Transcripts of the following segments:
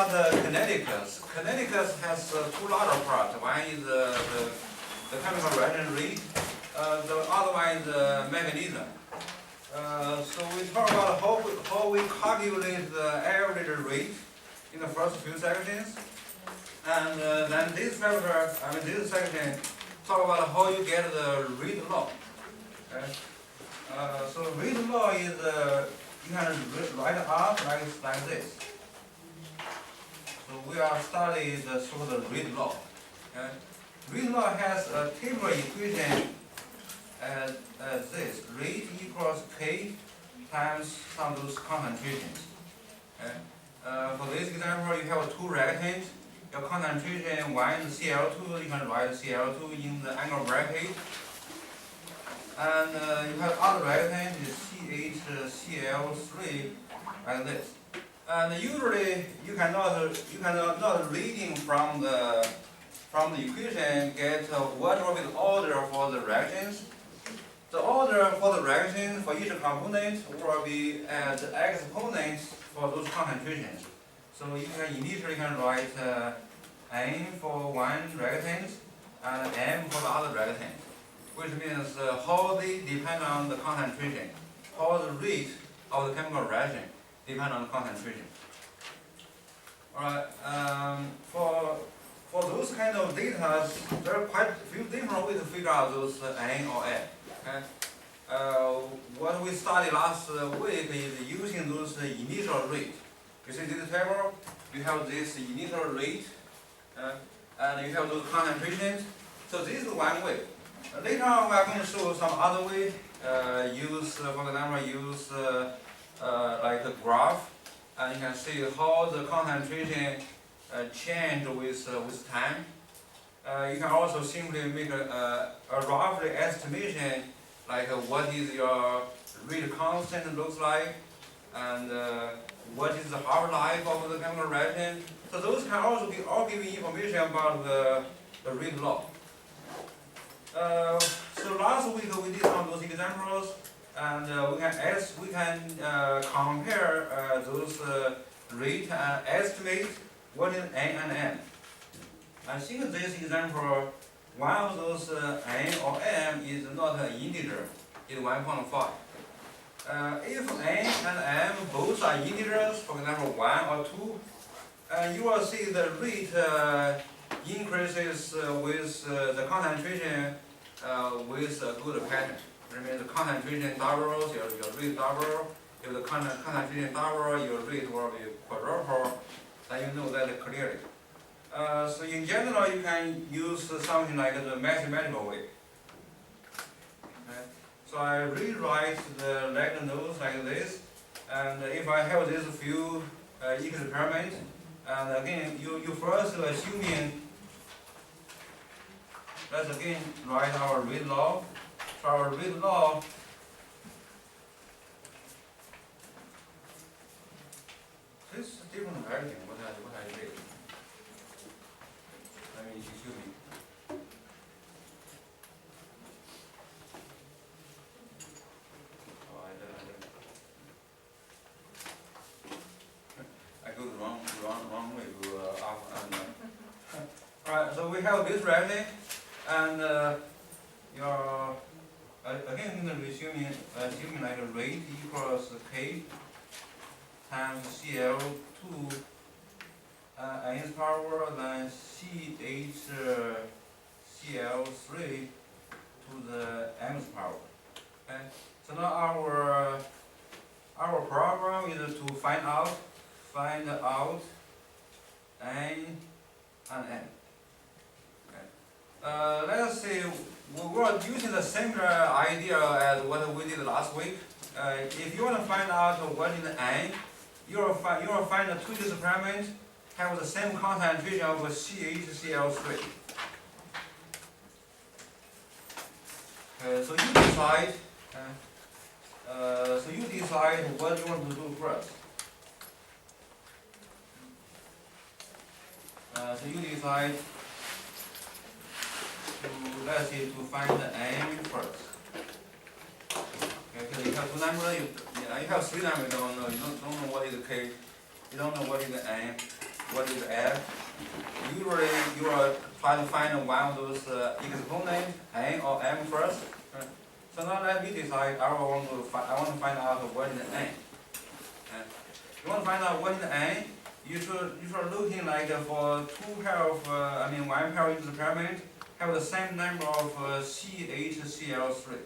about Kinetics. Kinetics has two larger parts. One is the chemical reaction rate. The other one is the mechanism. So we talk about how we calculate the average rate in the first few sections. And then this section talk about how you get the rate law. Okay? So rate law is you can write it up like this. So we are studying the so-called rate law. Okay? Rate law has a table equation as this: rate equals k times some of those concentrations. Okay? For this example, you have two reactants. Your concentration one is Cl2. You can write Cl2 in the angle bracket. And you have other reactant is CHCl3 like this. And usually you cannot not reading from the equation get what will be the order for the reactions. The order for the reactions for each component will be as exponents for those concentrations. So you can initially write N for one reactant and M for the other reactant, which means how they depend on the concentration, how the rate of the chemical reaction depend on the concentration. Alright, for those kind of data, there are quite a few different ways to figure out those N or M. Okay? What we studied last week is using those initial rate. You see this table, you have this initial rate, and you have those concentrations. So this is one way. Later on, we are going to show some other way. Use, for example, use like a graph, and you can see how the concentration change with time. You can also simply make a rough estimation, like what is your rate constant looks like, and what is the half-life of the chemical reaction. So those can also be all giving information about the rate law. So last week we did some of those examples, and we can compare those rate and estimate what is N and M. I think this example, one of those N or M is not an integer, it's 1.5. If N and M both are integers, for example 1 or 2, you will see the rate increases with the concentration with a good pattern. That means the concentration doubles, your rate double. If the concentration double, your rate will be quadruple. Then you know that clearly. So in general, you can use something like the mathematical way. Okay? So I rewrite the lecture notes like this, and if I have these few experiments, and again, you first assuming, let's again write our rate law. So our rate law this is different writing, what I did. I mean, excuse me. Oh, I go the wrong way, go up and Alright, so we have this reaction, and your again assuming like a rate equals K times Cl2 N's power, then CHCl3 to the M's power. Okay? So now our problem is to find out N and M. Okay? Let's say we were using the similar idea as what we did last week. If you want to find out what is N, you will find the two experiments have the same concentration of CHCl3. So you decide. What you want to do first. So you decide to, let's say, to find the N first. Okay, because you have two numbers, you have three numbers, you don't know what is the K, you don't know what is the N. what is f. Usually you are trying to find one of those exponents, n or m first. So now let me decide. I want to find out what is n. You want to find out what is n? You should looking like for two pair of one pair of experiment have the same number of CHCl3.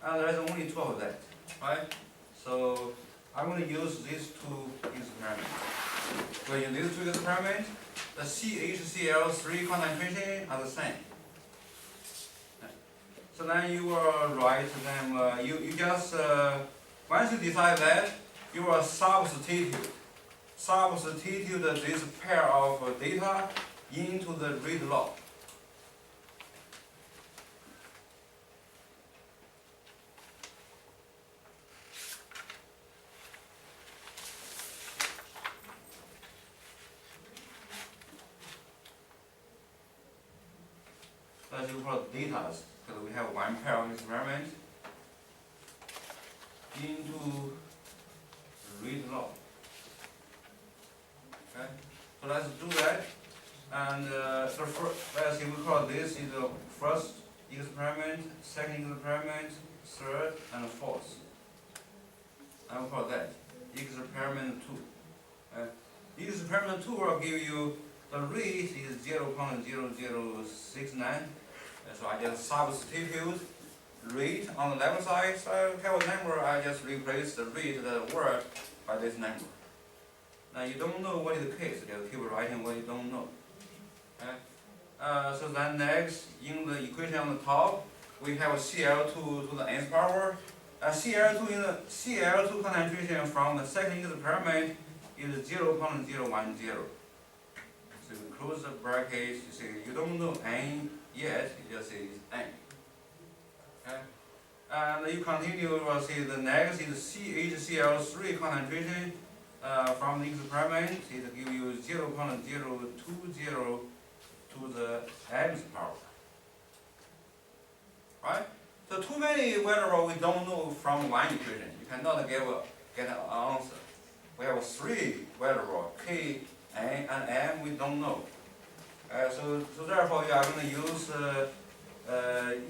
And there's only two of that, right? So I'm going to use these two experiments. So in these two experiments, the CHCl3 concentration are the same. So then you will write them. You just once you decide that, you will substitute this pair of data into the rate law. That's called data, because we have one pair of experiments into rate law. Okay, so let's do that. And let's see, we call this is the first experiment, second experiment, third, and fourth. I will call that experiment 2. Experiment 2 will give you the rate is 0.0069. So I just substitute rate on the left side. So I have a number, I just replace the rate, the word, by this number. Now you don't know what is the case, just keep writing what you don't know. Okay? So then next, in the equation on the top, we have Cl2 to the nth power. Cl2 concentration from the second experiment is 0.010. So you close the bracket, you say you don't know n yet, you just say it's n. Okay? And you continue, you will see the next is CHCl3 concentration from the experiment. It gives you 0.020 to the nth power. Right? So too many variables we don't know from one equation. You cannot get an answer. We have three variables, k, n, and m, we don't know. So therefore you are going to use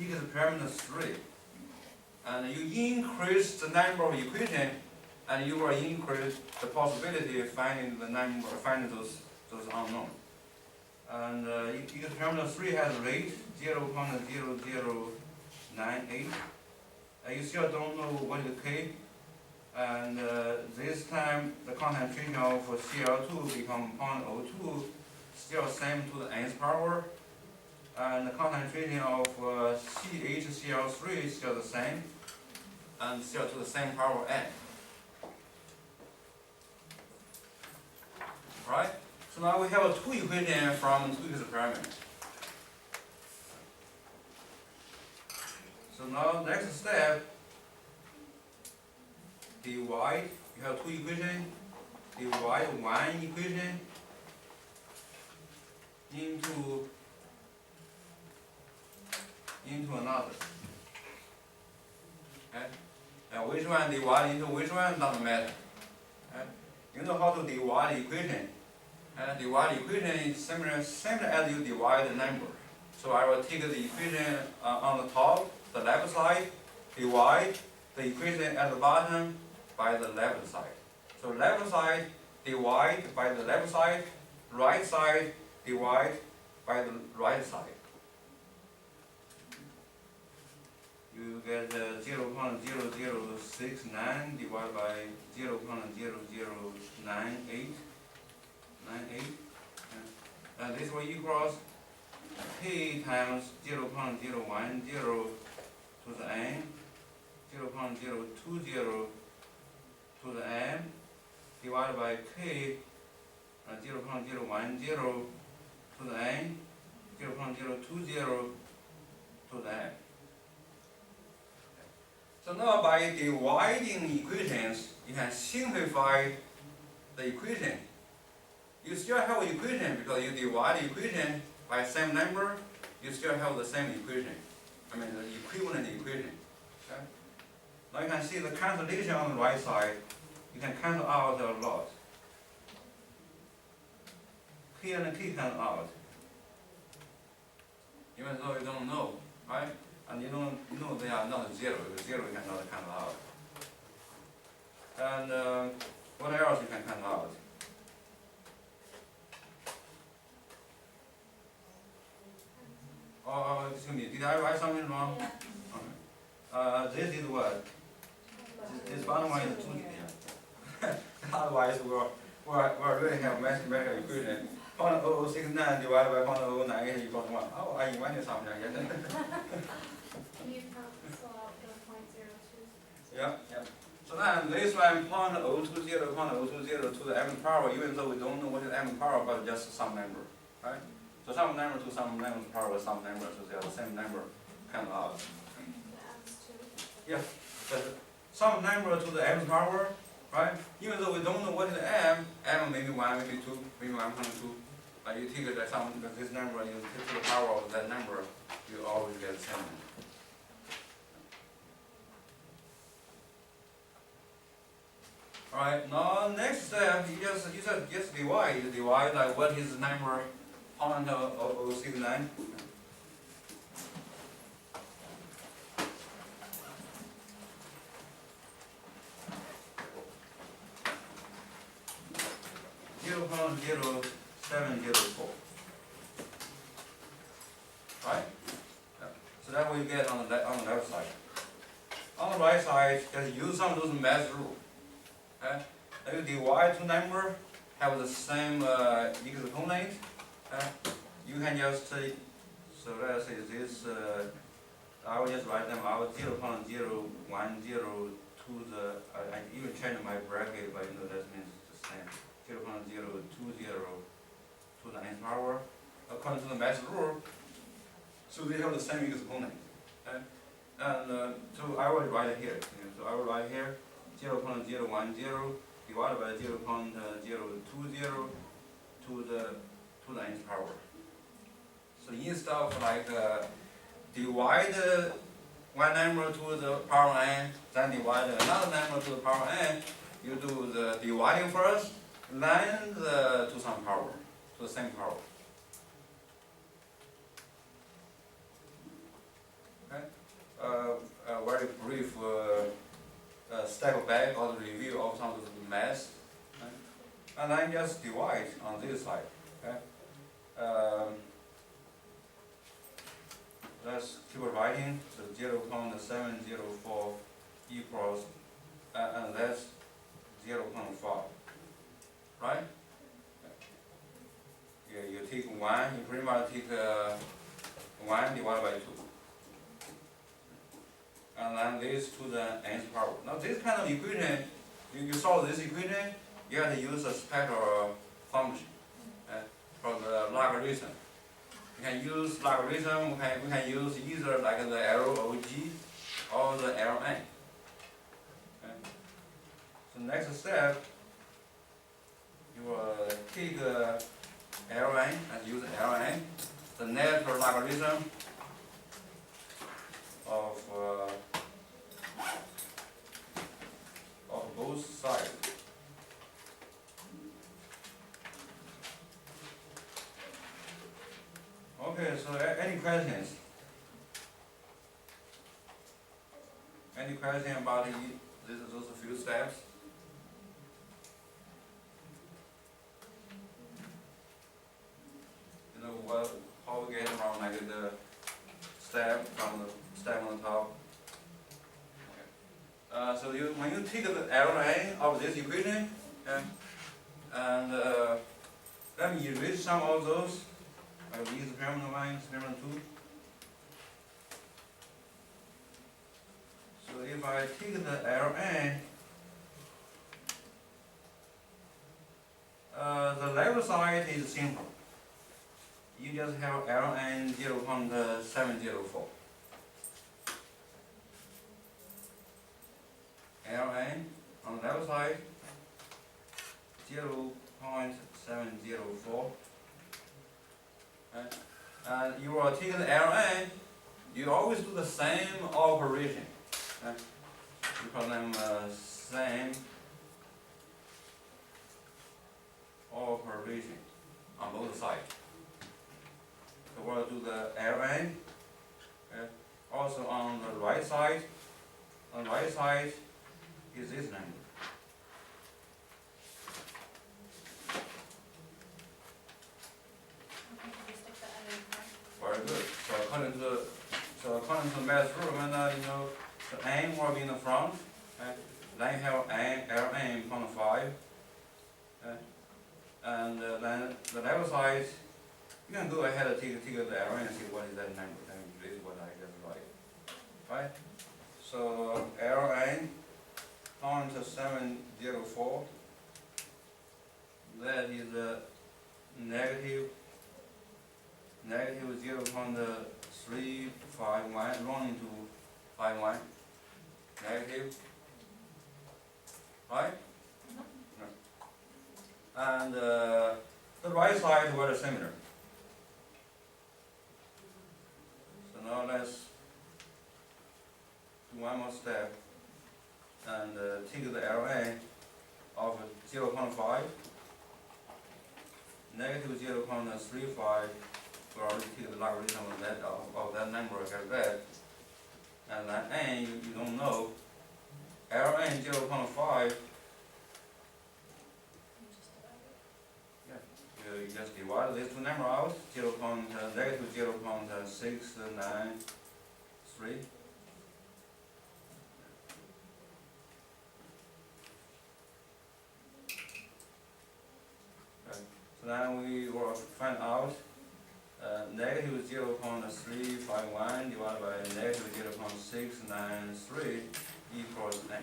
experiment 3. And you increase the number of equations, and you will increase the possibility of finding those unknown. And experiment 3 has rate 0.0098. You still don't know what is k. And this time the concentration of Cl2 become 0.02, still same to the nth power. And the concentration of CHCl3 is still the same, and still to the same power n. Right? So now we have two equations from two experiments. So now next step, divide. You have two equations. Divide one equation into another. Okay? And which one divide into which one doesn't matter. Okay? You know how to divide equation. And divide equation is similar as you divide the number. So I will take the equation on the top, the left side, divide the equation at the bottom by the left side. So left side divide by the left side, right side divide by the right side. You get 0.0069 divided by 0.0098. And this will equals k times 0.010 to the n, 0.020 to the n, divided by k 0.010 to the n, 0.020 to the n. So now by dividing equations, you can simplify the equation. You still have an equation because you divide the equation by same number, you still have the same equation. I mean the equivalent equation. Okay? Now you can see the cancellation on the right side. You can cancel out a lot. P and K cancel out. Even though you don't know, right? And you know they are not zero, because zero you cannot cancel out. And what else you can cancel out? Oh, excuse me, did I write something wrong? Yeah. Okay. This is what? This bottom one is 2 yeah. Otherwise, we're really have mathematical equation. 0.0069 divided by 0.009 equals 1. Oh, I invented something, I guess. Can you cancel out the 0.02? Yeah, yeah. So then this one 0.020 to the mth power, even though we don't know what is mth power, but just some number, right? So some number to some number's power, some number, so they are the same number cancel out. Yeah, but some number to the mth power, right? Even though we don't know what is m maybe 1, maybe 2, maybe 1.2. But you take it some this number, you take the power of that number, you always get the same number. Alright, now next step, you just divide. You divide like what is the number 0.069. 0.0704. Right? Yeah. So that we get on the left side. On the right side, just use some of those math rules. Okay? Then you divide two numbers, have the same exponent. You can just say, so let's say this, I will just write them out 0.010 to the, I even change my bracket, but you know that means the same. 0.020 to the nth power, according to the math rule. So they have the same exponent. Okay? And so I will write it here. So I will write here 0.010 divided by 0.020 to the nth power. So instead of like divide one number to the power n, then divide another number to the power n, you do the dividing first, then to some power, to the same power. Okay? A very brief step back or the review of some of the math. Okay? And then just divide on this side. Okay? Let's keep writing. So 0.704 equals, and that's 0.5. Right? Yeah, you take 1, you pretty much take 1 divided by 2. And then this to the nth power. Now this kind of equation, you solve this equation, you have to use a spectral function for the logarithm. You can use logarithm, we can use either like the LOG or the Ln. Okay? So next step, you will take Ln and use Ln, the natural logarithm of both sides. Okay, so any questions? Any question about those few steps? You know how we get from like the step from the step on the top. Okay. So when you take the Ln of this equation, and let me erase some of those. I will use experiment 1, experiment 2. So if I take the Ln, the left side is simple. You just have Ln 0.704. Ln on the left side 0.704. And you are taking the Ln, you always do the same operation. You call them same operation. on both sides. So we'll do the Ln. Okay. Also on the right side is this number. Okay, can you stick that in there? Very good. So according to math rule, when the n will be in the front, okay, then you have Ln upon 5, okay, and then the left side, you can go ahead and take the Ln and see what is that number. Then this is what I just write, right? So Ln on to 704. That is negative 0.351 running to 51 negative, right? No. And the right side were similar. So now let's do one more step and take the Ln of 0.5, negative 0.35. We already take the logarithm of that number as that, and then n you don't know. Ln 0.5. Yeah, you just divide these two numbers out. Negative 0.693. Okay. So then we will find out. Negative 0.351 divided by negative 0.693 equals 9.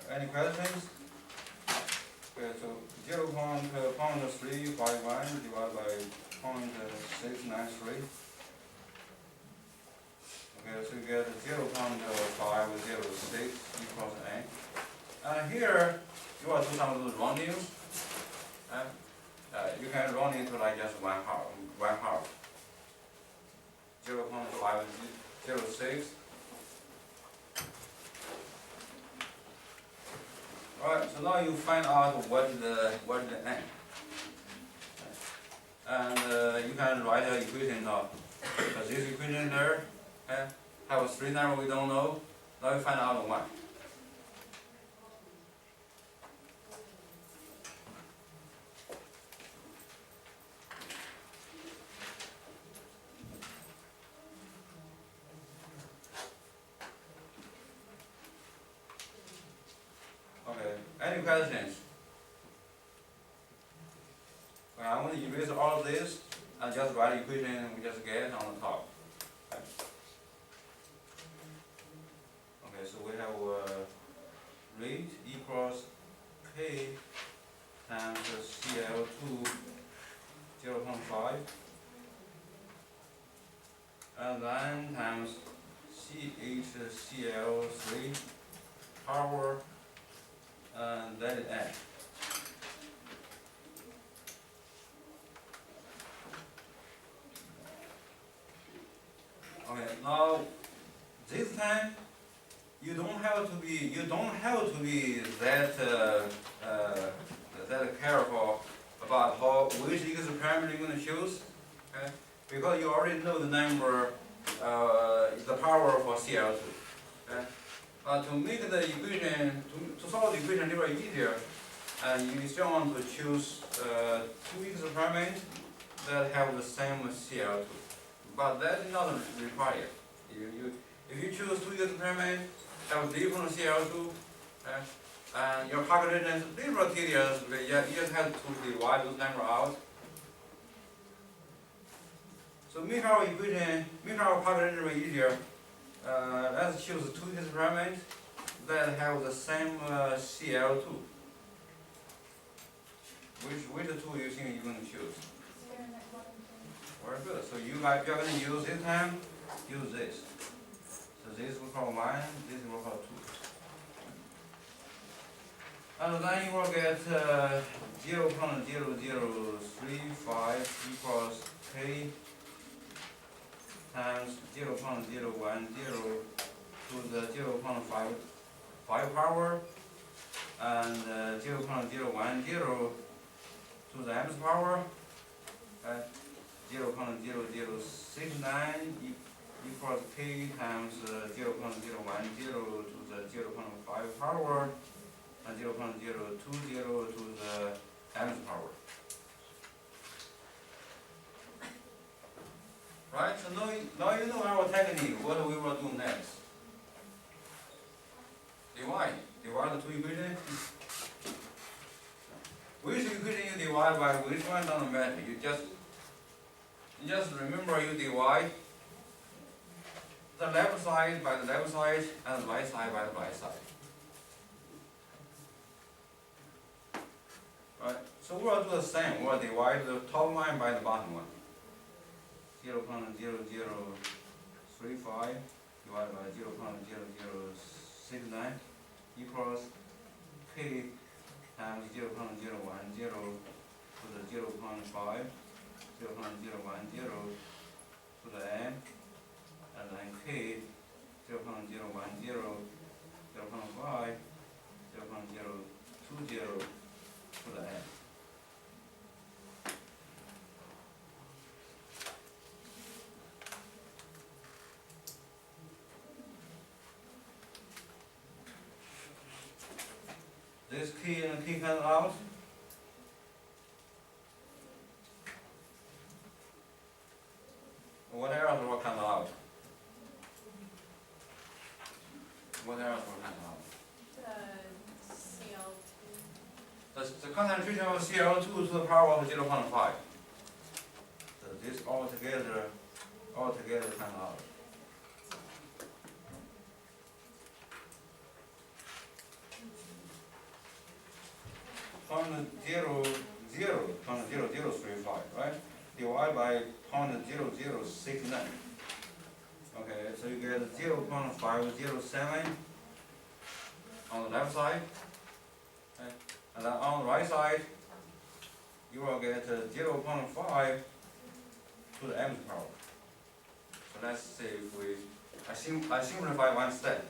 Any questions? Okay, so 0.351 divided by 0.693. Okay, so you get 0.506 equals n. And here you will do some of those roundings. You can round it to like just one half. 0.506. Alright, so now you find out what is the n. And you can write an equation now. Because this equation there have three numbers we don't know. Now you find out one. Okay, any questions? Okay, I'm going to erase all of this and just write the equation we just get on the top. Okay, so we have rate equals K times CL2 0.5 and then times CHCl3 power and that is n. Okay, now this time you don't have to be that careful about which experiment you're going to choose, okay? Because you already know the number, the power for CL2. Okay? To make the equation, to solve the equation a little easier, you still want to choose two experiments that have the same CL2. But that is not required. If you choose two experiments have different CL2, and your calculation is little tedious, you just have to divide those numbers out. So make our calculation easier. Let's choose two experiments that have the same CL2. Which two you think you're going to choose? Very good. So you're going to use this time, use this. So this will call 1, this will call 2. And then you will get 0.0035 equals k times 0.010 to the 0.5 power and 0.010 to the mth power at 0.0069 equals k times 0.010 to the 0.5 power and 0.020 to the nth power. Right, so now you know our technique, what we will do next. Divide the two equations. Which equation you divide by which one doesn't matter. You just remember you divide the left side by the left side and the right side by the right side. Right, so we'll do the same. We'll divide the top one by the bottom one. 0.0035 divided by 0.0069 equals k times 0.010 to the 0.5, 0.010 to the n, and then k 0.010, 0.5, 0.020 to the n. This key and key comes out. What else will come out? What else will come out? The CO2. The concentration of CO2 to the power of 0.5. So this all together come out. Point 0.0035, right? Divide by 0.0069. Okay, so you get 0.507 on the left side, okay? And then on the right side, you will get 0.5 to the mth power. So let's see if I simplify one step,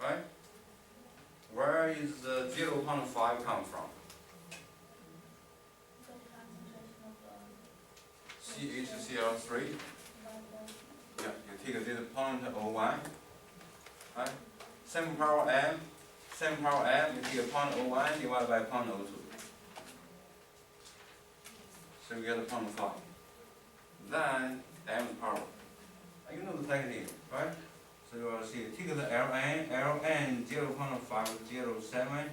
right? Where is the 0.5 come from? CHCl3. Yeah, you take this 0.01, right? Same power m, you take 0.01 divided by 0.02. So you get 0.5. Then m power. You know the technique, right? So you will see, take the ln 0.507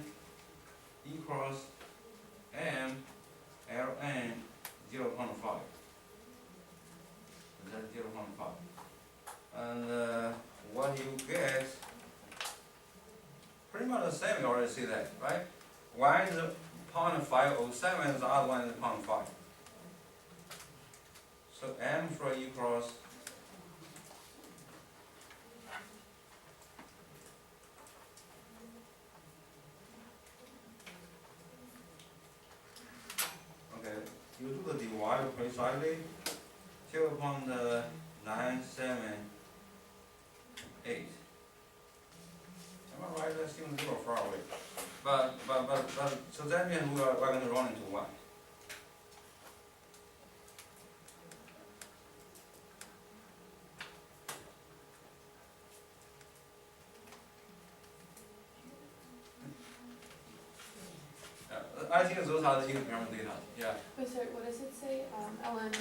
equals m ln 0.5. That's 0.5. And what you get, pretty much the same, you already see that, right? One is 0.507, the other one is 0.5. So m for equals you do the divide precisely, 0.978. Am I right? That seems a little far away. But so that means we're going to run into 1. I think those are the experimental data. Yeah. Wait, sorry, what does it say? ln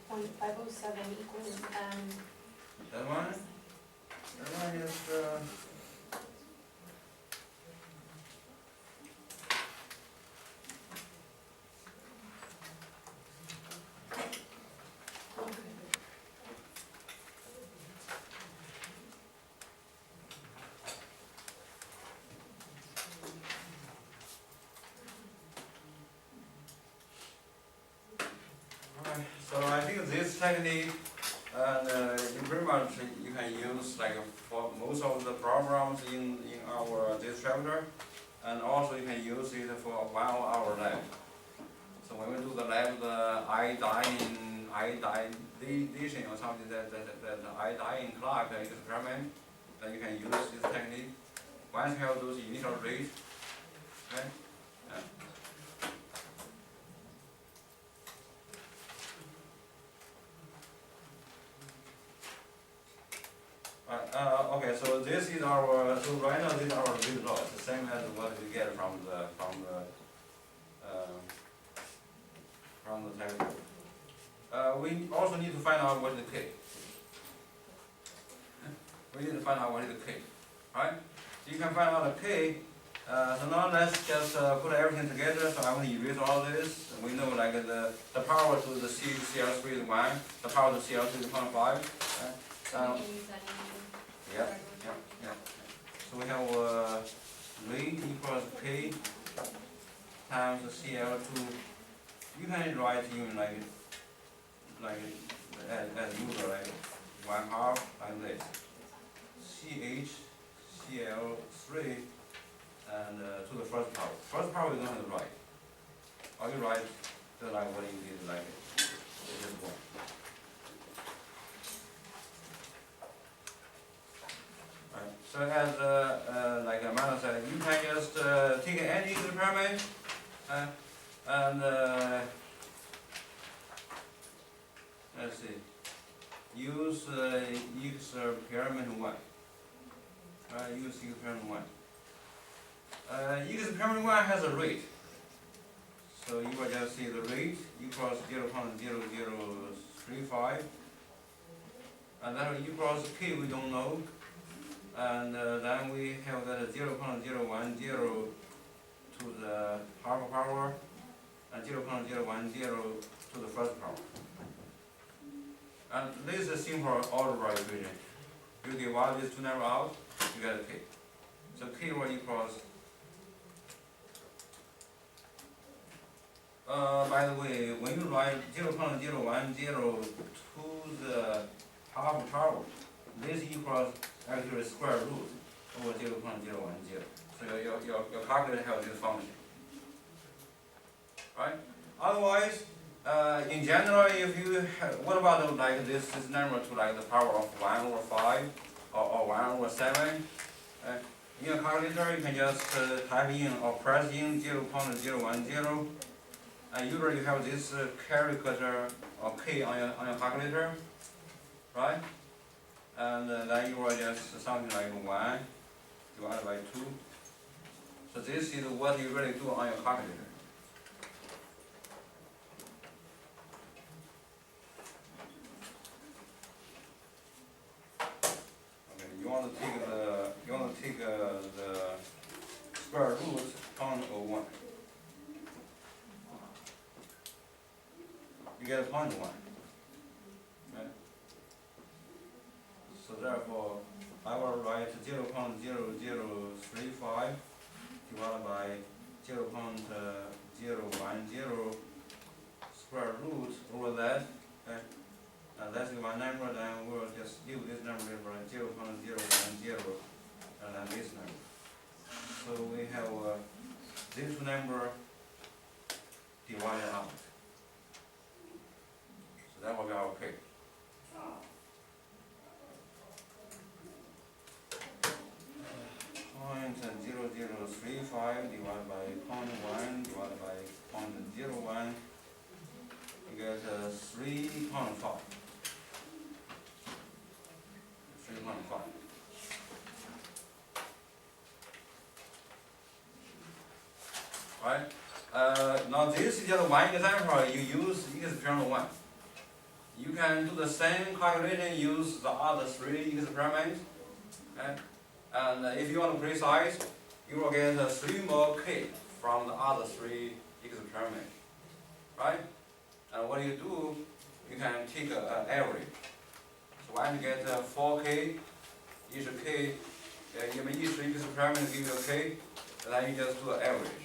0.507 equals That one? That one is so I think this technique And you pretty much you can use like for most of the programs in our this chapter, and also you can use it for 1 hour lab. So when we do the lab, the iodization or something that iodine clock experiment, then you can use this technique. Once you have those initial rates, okay? Okay, so this is our, so right now this is our result, the same as what we get from the textbook. We also need to find out what is the K. We need to find out what is the K, right? So you can find out the K. So now let's just put everything together. So I'm going to erase all this. We know like the power to the CL3 is 1, the power to CL2 is 0.5. Right? So we can use that in Yeah. So we have rate equals K times CL2. You can write even like as usual, like 1/2 like this. CH CL3 and to the first power. First power you don't have to write. All you write just like what you did like this one. Right. So as like Amanda said, you can just take any experiment and let's see, use experiment 1. Use experiment 1. Experiment 1 has a rate. So you will just see the rate equals 0.0035. And then equals K we don't know. And then we have that 0.010 to the half power and 0.010 to the first power. And this is a simple algebra equation. You divide these two numbers out, you get a K. So K will equals, by the way, when you write 0.010 to the half power, this equals actually square root over 0.010. So your calculator has this function. Right? Otherwise, in general, if you have, what about like this number to like the power of 1 over 5 or 1 over 7? In your calculator, you can just type in or press in 0.010. And usually you have this calculator or K on your calculator, right? And then you will just something like 1 divided by 2. So this is what you really do on your calculator. Okay, you want to take the square root of 1. You get 0.1. Right? So therefore, I will write 0.0035 divided by 0.010 square root over that. Okay? And that's one number, then we'll just leave this number for 0.010 and then this number. So we have this number divided out. So that will be our K. Point 0035 divided by 0.1 divided by 0.01, you get 3.5. 3.5. Right? Now this is just one example. You use experiment 1. You can do the same calculation, use the other 3 experiments. Okay? And if you want to precise, you will get 3 more K from the other 3 experiments. Right? And what you do, you can take an average. So when you get 4K, each K, each experiment gives you a K, and then you just do an average.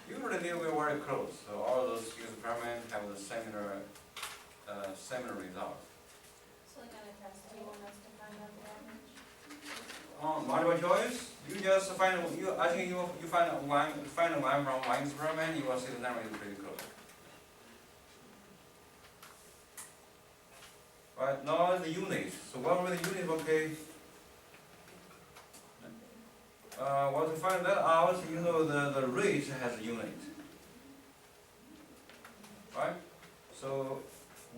Usually they will very close, so all those experiments have the similar similar result. So like on a test, do you want us to find out the average? Multiple choice, you just find I think you find one from one experiment, you will see the number is pretty close. Right, now the unit. So what were the unit? Okay. Well, to find that out, you know the rate has a unit. Right? So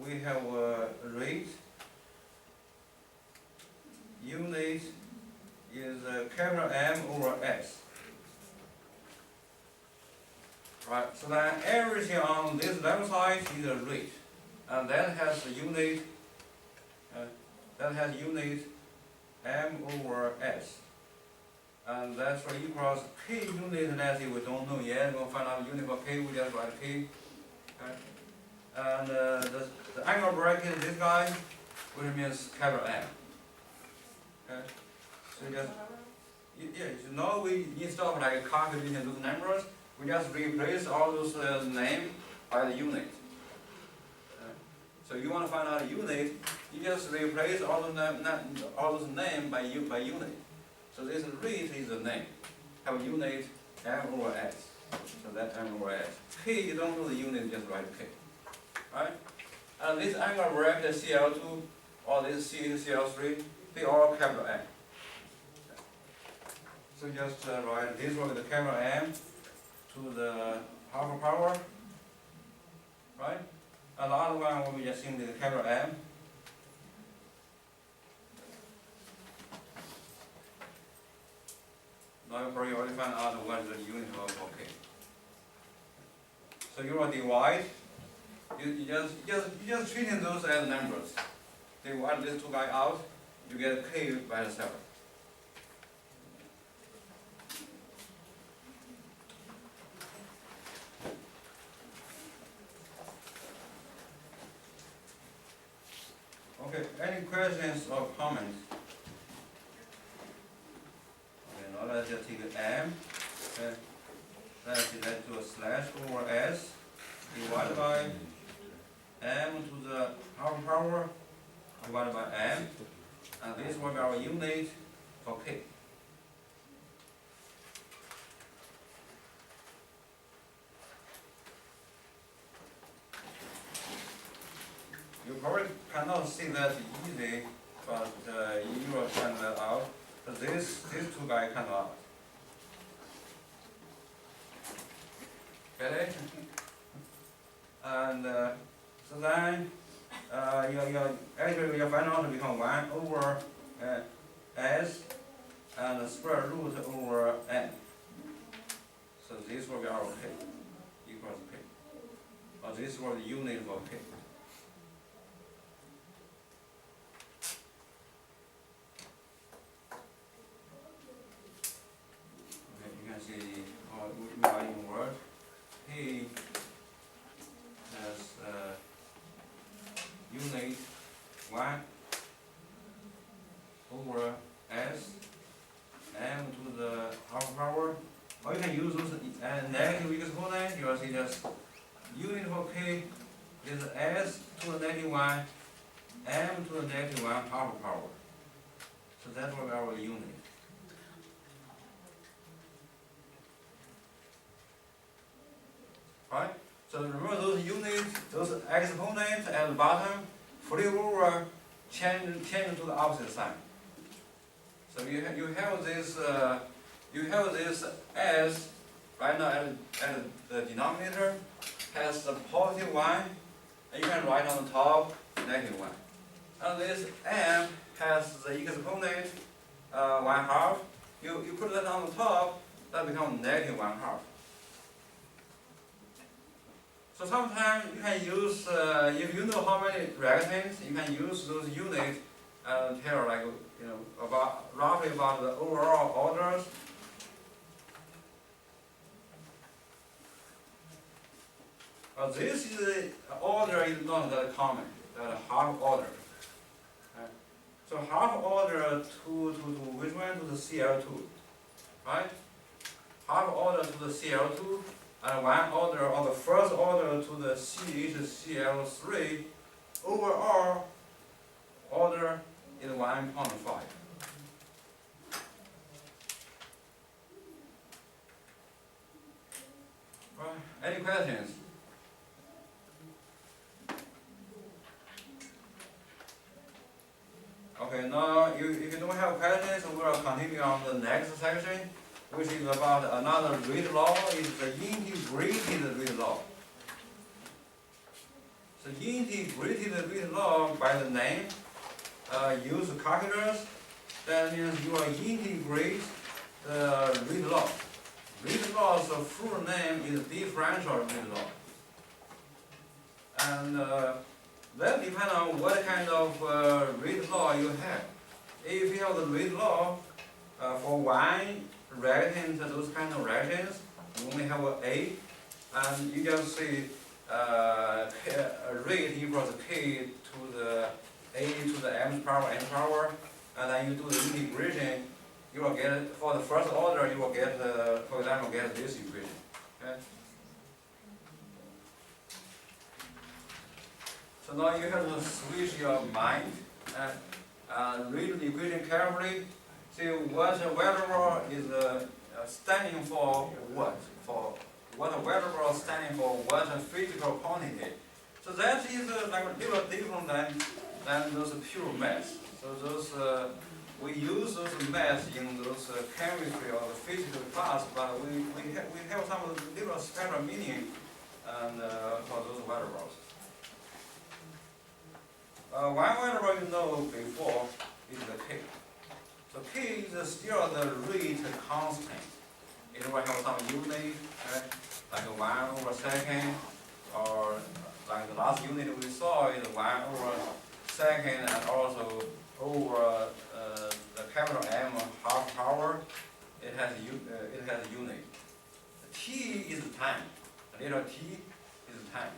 we have a rate. Unit is capital M over S. Right, so then everything on this left side is a rate. And that has a unit, M over S. And that's what equals K unit, let's see, we don't know yet, we'll find out unit for K, we just write K. Okay. And the angle bracket, this guy, which means capital M. Okay. So just, so now we, instead of like calculating those numbers, we just replace all those names by the unit. So you want to find out a unit, you just replace all those names by unit. So this rate is the name. Have a unit M over S. So that's M over S. K, you don't know the unit, just write K. Right? And this angle bracket CL2 or this CL3, they all capital M. So just write this one with the capital M to the half power. Right? And the other one will be just simply the capital M. Now you probably already find out what is the unit of K. So you will divide. You just treating those as numbers. Divide these two guys out, you get K by itself. Okay, any questions or comments? Okay, now let's just take M. Okay. Let's do a slash over S divided by M to the half power divided by M. And this will be our unit for K. You probably cannot see that easy, but you will find that out. But these two guys cannot. Get it? And so then actually your final answer become 1 over S and the square root over N. So this will be our K equals K. Or this will be the unit for K. Okay, you can see we are in word. K has unit 1 over S M to the half power. Or you can use those negative exponent. You will see just unit for K is S to the negative 1 M to the negative 1 half power. So that will be our unit. Right? So remember those units, those exponents at the bottom, flip over, change to the opposite sign. So you have this S right now at the denominator has the positive 1, and you can write on the top negative 1. And this M has the exponent 1/2. You put that on the top, that becomes negative 1/2. So sometimes you can use, if you know how many rectangles, you can use those units and tell like, roughly about the overall orders. This is the order is not that common, that half order. Okay. So half order to which one? To the CL2, right? Half order to the CL2. And 1 order, or the first order to the CH-CL3 overall order is 1.5. Any questions? Okay, now if you don't have questions, we will continue on the next section, which is about another read law, is the integrated read law. So integrated read law by the name, use calculus, that means you will integrate the read law. Read law's full name is differential read law. And that depends on what kind of read law you have. If you have the read law for one reactant, those kind of reactions, you only have A, and you just say rate equals K to the A to the M power, N power, and then you do the integration, you will get, for the first order, you will get, for example, get this equation. Okay? So now you have to switch your mind and read the equation carefully. See what variable is standing for what? For what variable standing for what physical quantity. So that is like a little different than those pure maths. So those we use those maths in those chemistry or the physical class, but we have some little special meaning and for those variables. One variable you know before is the K. So K is still the rate constant. It will have some unit, like 1/2, or like the last unit we saw is 1/2, and also over the capital M half power. It has a unit. T is time. A little t is time.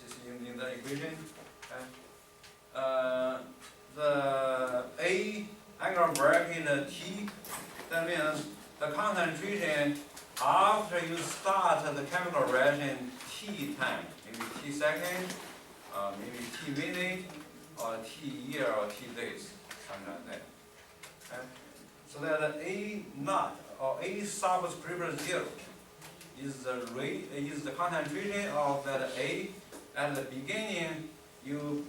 This is in the equation. The A angle bracket T, that means the concentration after you start the chemical reaction T time, maybe T second, maybe T minute, or T year, or T days, something like that. Okay? So that A naught or A subscript 0 is the concentration of that A at the beginning. You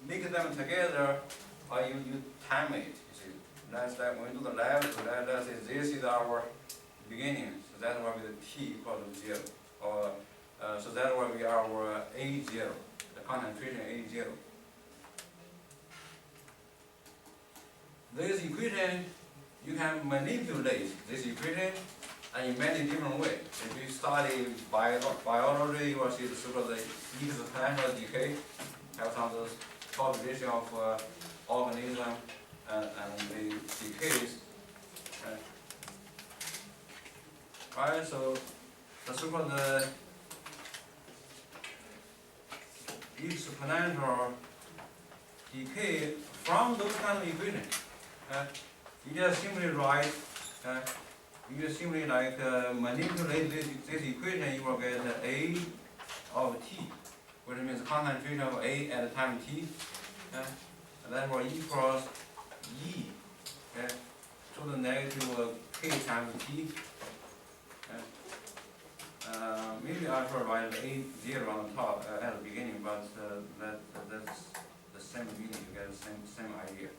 mix them together, or you time it. You see, that's that when we do the lab. So let's say this is our beginning. So that will be the T equal to 0, or so that will be our A0, the concentration A0. This equation, you can manipulate this equation in many different ways. If you study biology, you will see the so-called exponential decay, have some of those population of organism and the decays. Right, so the so-called exponential decay from those kind of equations. You just simply write, you just simply like manipulate this equation, you will get A of T, which means concentration of A at the time T, and that will equals E to the negative K times T. Maybe I should write A0 on the top at the beginning, but that's the same meaning, you get the same idea.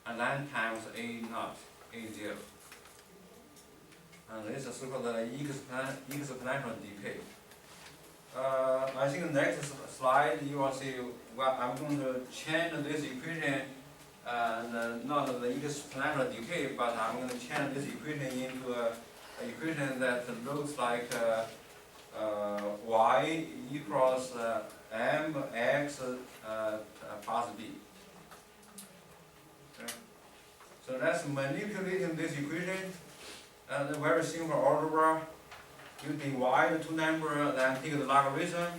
And then times A naught, A0. And this is so-called exponential decay. I think the next slide you will see, well, I'm going to change this equation, and not the exponential decay, but I'm going to change this equation into an equation that looks like y equals mx plus b. Okay. So that's manipulating this equation, and a very simple algebra. You divide two numbers, then take the logarithm.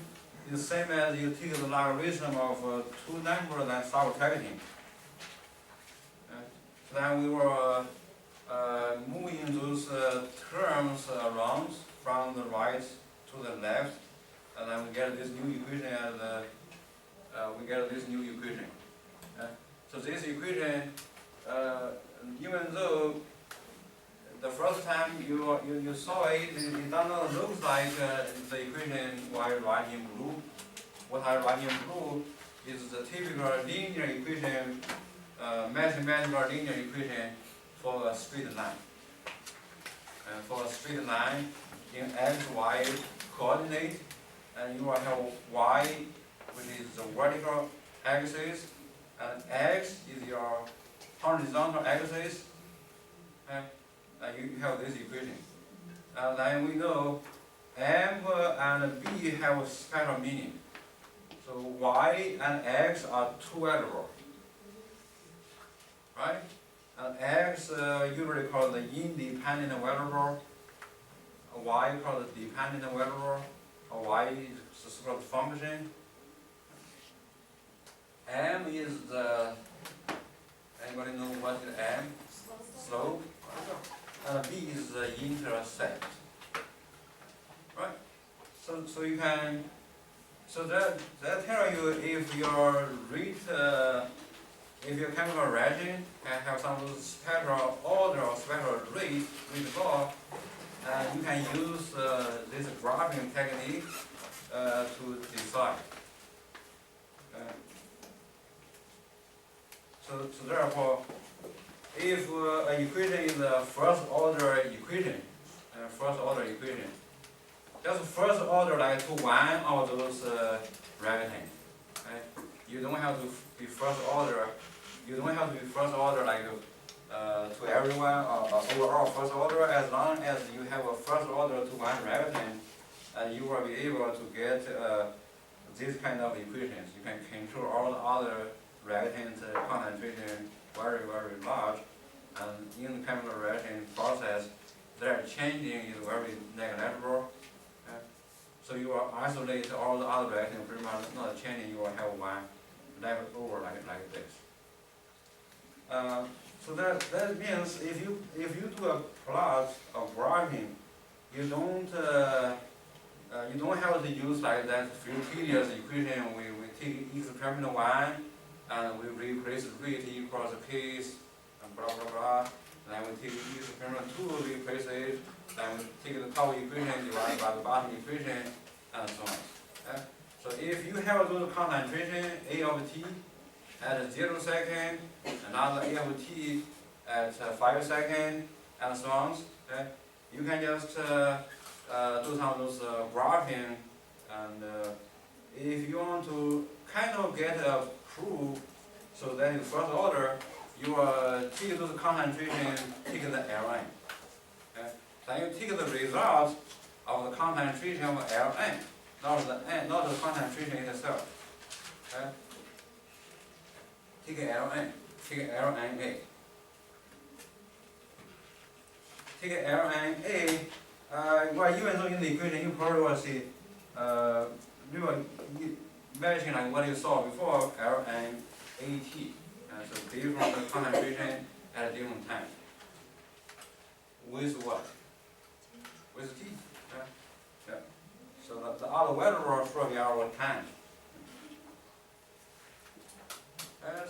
It's the same as you take the logarithm of two numbers, then start subtracting. So then we will moving those terms around from the right to the left, and then we get this new equation as we get this new equation. So this equation, even though the first time you saw it, it does not look like the equation what I write in blue. What I write in blue is the typical linear equation, mathematical linear equation for a straight line. For a straight line in x, y coordinate, and you will have y, which is the vertical axis, and x is your horizontal axis, and you have this equation. And then we know m and b have a special meaning. So y and x are two variables, right? And x usually called the independent variable, y called the dependent variable, or y is the so-called function. M is the, anybody know what is M? Slope. And B is the intercept. Right? So you can, so that tell you if your rate, if your chemical reagent can have some special order or special rate law, you can use this graphing technique to decide. So therefore, if an equation is a first order equation, just first order like to one of those reactants, right? You don't have to be first order. You don't have to be first order like to everyone or overall first order. As long as you have a first order to one reactant, you will be able to get this kind of equations. You can control all the other reactant concentration very, very large, and in the chemical reaction process, their changing is very negligible. So you will isolate all the other reactions, pretty much not changing. You will have one left over like this. So that means if you do a plot of graphing, you don't have to use like that few tedious equation. We take experiment 1 and we replace rate equals case and blah blah blah. Then we take experiment 2, replace it. Then we take the top equation divided by the bottom equation, and so on. So if you have those concentration A of t at 0 second, another A of t at 5 seconds, and so on, you can just do some of those graphing, and if you want to kind of get a proof, so that in first order, you take those concentration, take the Ln. Then you take the result of the concentration of Ln, not the concentration itself. Take Ln, take Lna. Take Lna, well, even though in the equation you probably will see, you will imagine like what you saw before, Lnat. So different concentration at a different time. With what? With t. Yeah. So the other variable should be our time.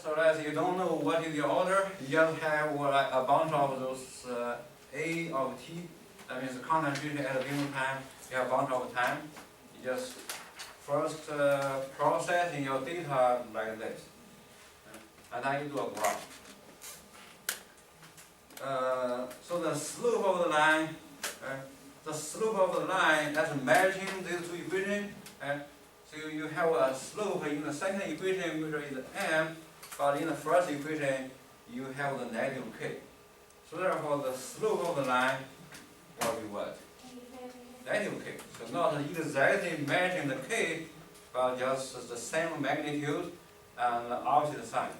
So as you don't know what is the order, you just have a bunch of those A of t. That means the concentration at a given time. You have a bunch of time. You just first process in your data like this, and then you do a graph. So the slope of the line, that's matching these two equations. So you have a slope in the second equation, which is m, but in the first equation, you have the negative k. So therefore, the slope of the line will be what? Negative k. So not exactly matching the k, but just the same magnitude and opposite sign.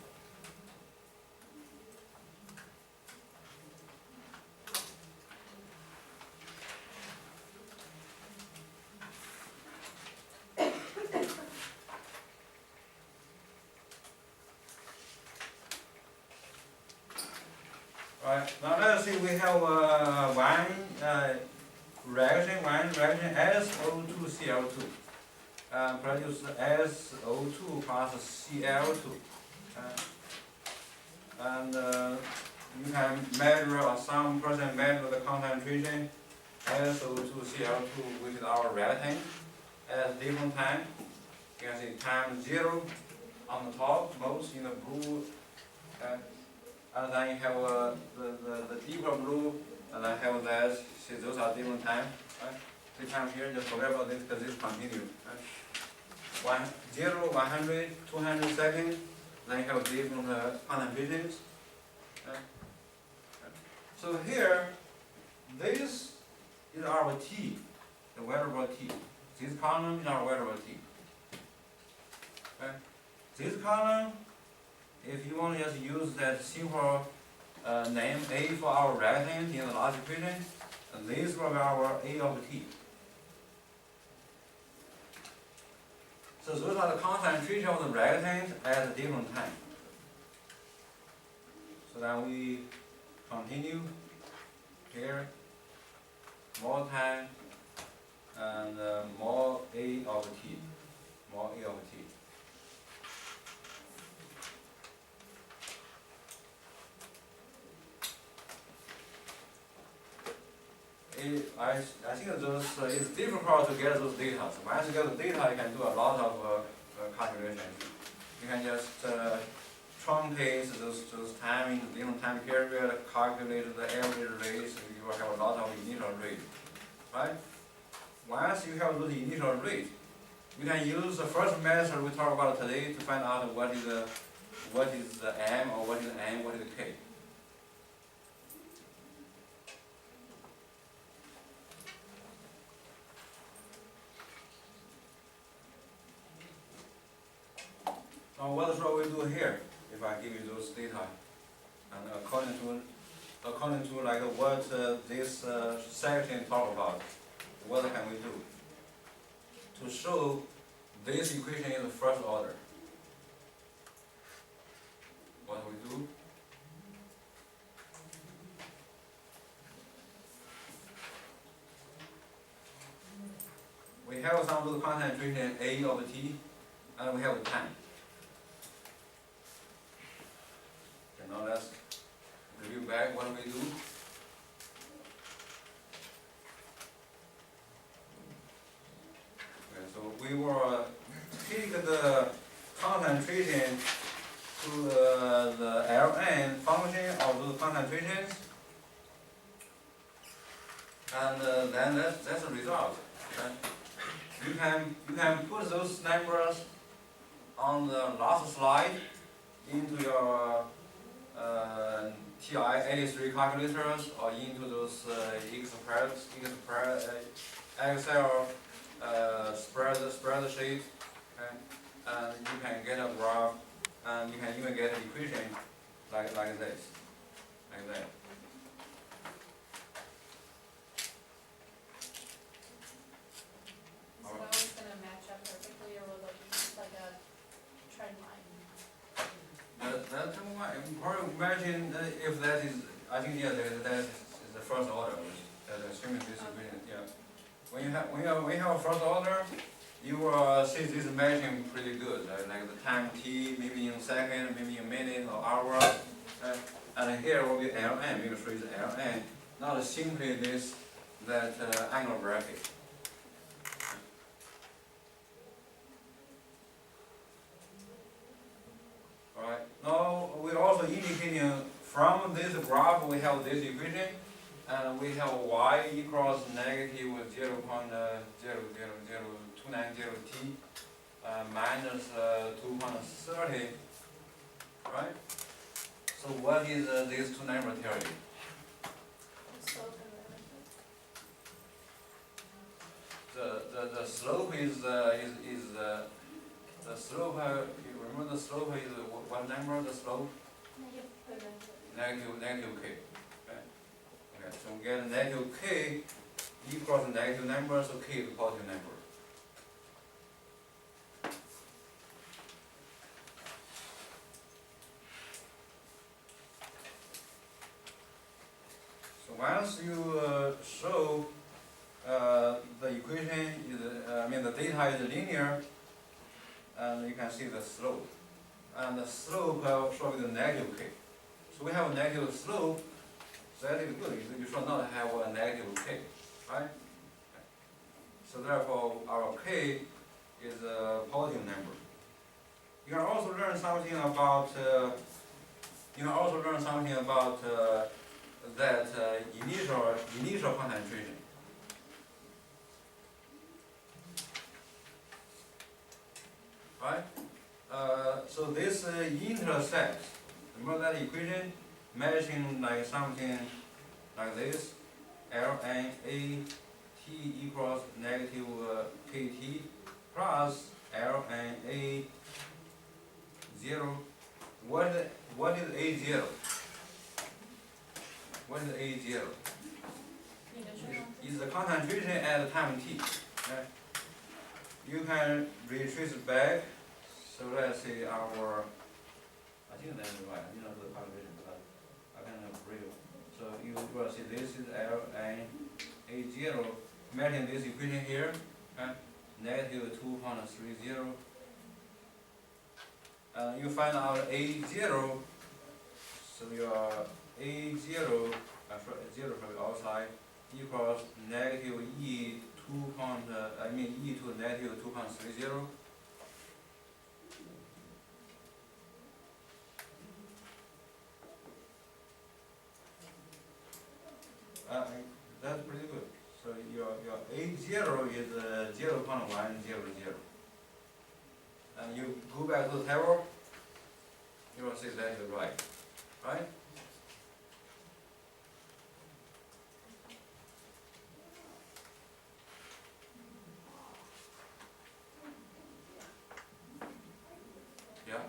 Right, now let's see, we have one reaction SO2Cl2. and produce SO2 plus Cl2. And you can measure, or some person measure the concentration SO2 Cl2, which is our reactant, at different time. You can see time 0 on the top, most in the blue, and then you have the deeper blue, and then have that. See, those are different time. Right? So time here, just forget about this because this continues. Right? 0, 100, 200 seconds, then you have different concentrations. So here, this is our T, the variable T. This column is our variable T. Okay? This column, if you want to just use that simple name A for our reactant in the last equation, this will be our A of T. So those are the concentration of the reactant at a different time. So then we continue here, more time, and more A of T, more A of T. I think those, it's difficult to get those data. So once you get the data, you can do a lot of calculations. You can just truncate those time in different time period, calculate the average rate, so you will have a lot of initial rate. Right? Once you have those initial rate, you can use the first method we talked about today to find out what is the M, or what is the N, what is the K. Now what shall we do here if I give you those data? And according to like what this section talk about, what can we do? To show this equation is the first order. What we do? We have some of the concentration A of T, and we have the time. Now let's review back what we do. Okay, so we will take the concentration to the Ln function of those concentrations, and then that's the result. Okay? You can put those numbers on the last slide into your TI-83 calculators, or into those Excel spreadsheet, okay? And you can get a graph, and you can even get an equation like this, like that. Is it always going to match up perfectly, or will it be just like a trend line? That's why, imagine if that is, I think, yeah, that is the first order, assuming this equation, yeah. When you have a first order, you will see this matching pretty good, like the time t, maybe in second, maybe in minute or hour, and here will be Ln, we will show you the Ln, not simply that angle bracket. Alright, now we're also indicating from this graph we have this equation, and we have y equals negative 0.00029 minus 230, right? So what is these two numbers tell you? The slope and the The slope is the slope. You remember the slope is what number? The slope negative k. Okay. Okay. So we get negative k equals a negative number, so k is a positive number. So once you show the equation is, the data is linear, and you can see the slope. And the slope should be the negative k. So we have a negative slope, so that is good. You should not have a negative k, right? So therefore, our k is a positive number. You can also learn something about that initial concentration. Right? So this intersects. Remember that equation? Matching like something like this. ln a t equals negative kt plus ln a 0. What is a0? What is a0? Is the concentration at time t. Right? You can retrace back. So let's say our, I think that's right. I did not do the calculation, but I can real. So you will see this is ln a0. Matching this equation here, okay? Negative 2.30. You find out a0. So your a0, 0 from the outside, equals negative e to negative 2.30. That's pretty good. So your a0 is 0.100. And you go back to the table, you will see that is right. Right? Yeah?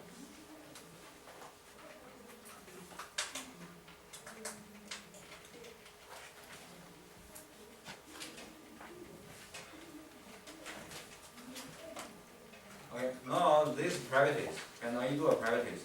Okay, now this practice. Can I do a practice?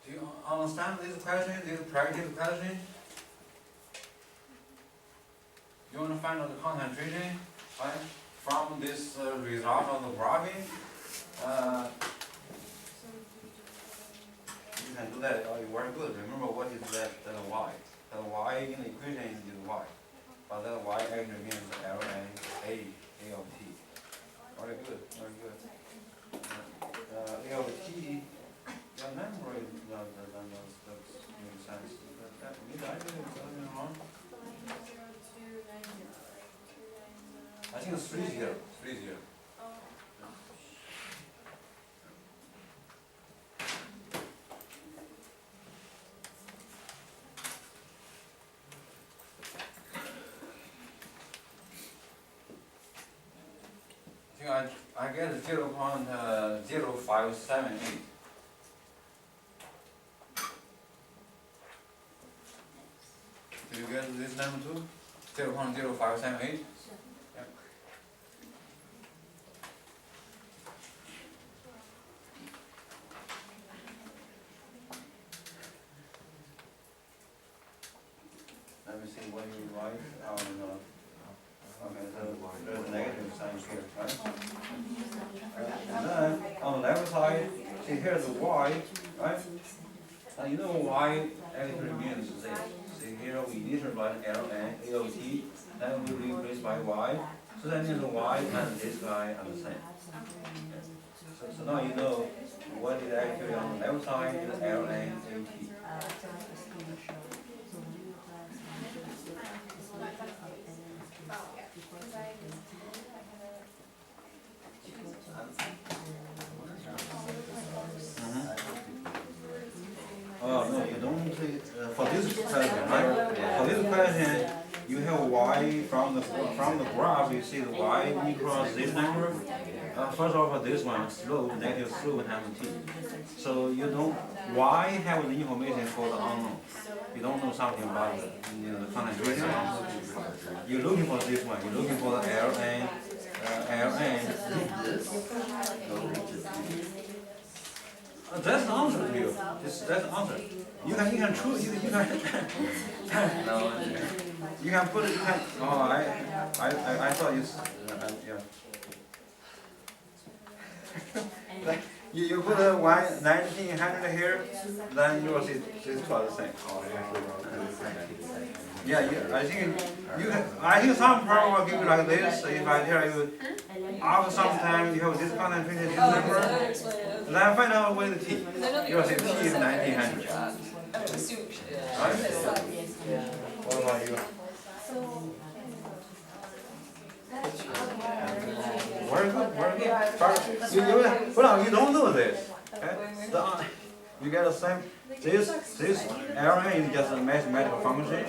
Do you understand this question, this practice question? You want to find out the concentration, right? From this result of the graphing. You can do that, very good. Remember what is that y? The y in the equation is y. But that y actually means ln a of t. Very good, very good. A of t, the number is that makes sense. Did I do something wrong? I think it's 30. 30. I get 0.0578. Do you get this number too? 0.0578? Yep. Let me see what you write. Okay, so there's a negative sign here, right? And then on the left side, see here's the y, right? And you know y actually means this. See here we initially write ln AOT, then we replace by y. So that means y and this guy are the same. So now you know what is actually on the left side is ln AOT. Oh, no, you don't say, for this question, right? For this question, you have y from the graph, you see the y equals this number. First of all, for this one, slope, negative slope times t. So you don't, y have the information for the unknown. You don't know something about the concentration. You're looking for this one, you're looking for the ln. That's the answer to you. That's the answer. You can choose. You can. No. You can put it. You can. Oh, I thought you. Yeah. You put a 1900 here, then you will see this called the same. Yeah, I think I think some problem will give you like this. If I tell you after some time you have this concentration, this number, then find out what is t. You will see t is 1900. Right? What about you? Very good, very good. But you don't know this. Okay? You get the same. This area is just a mathematical function.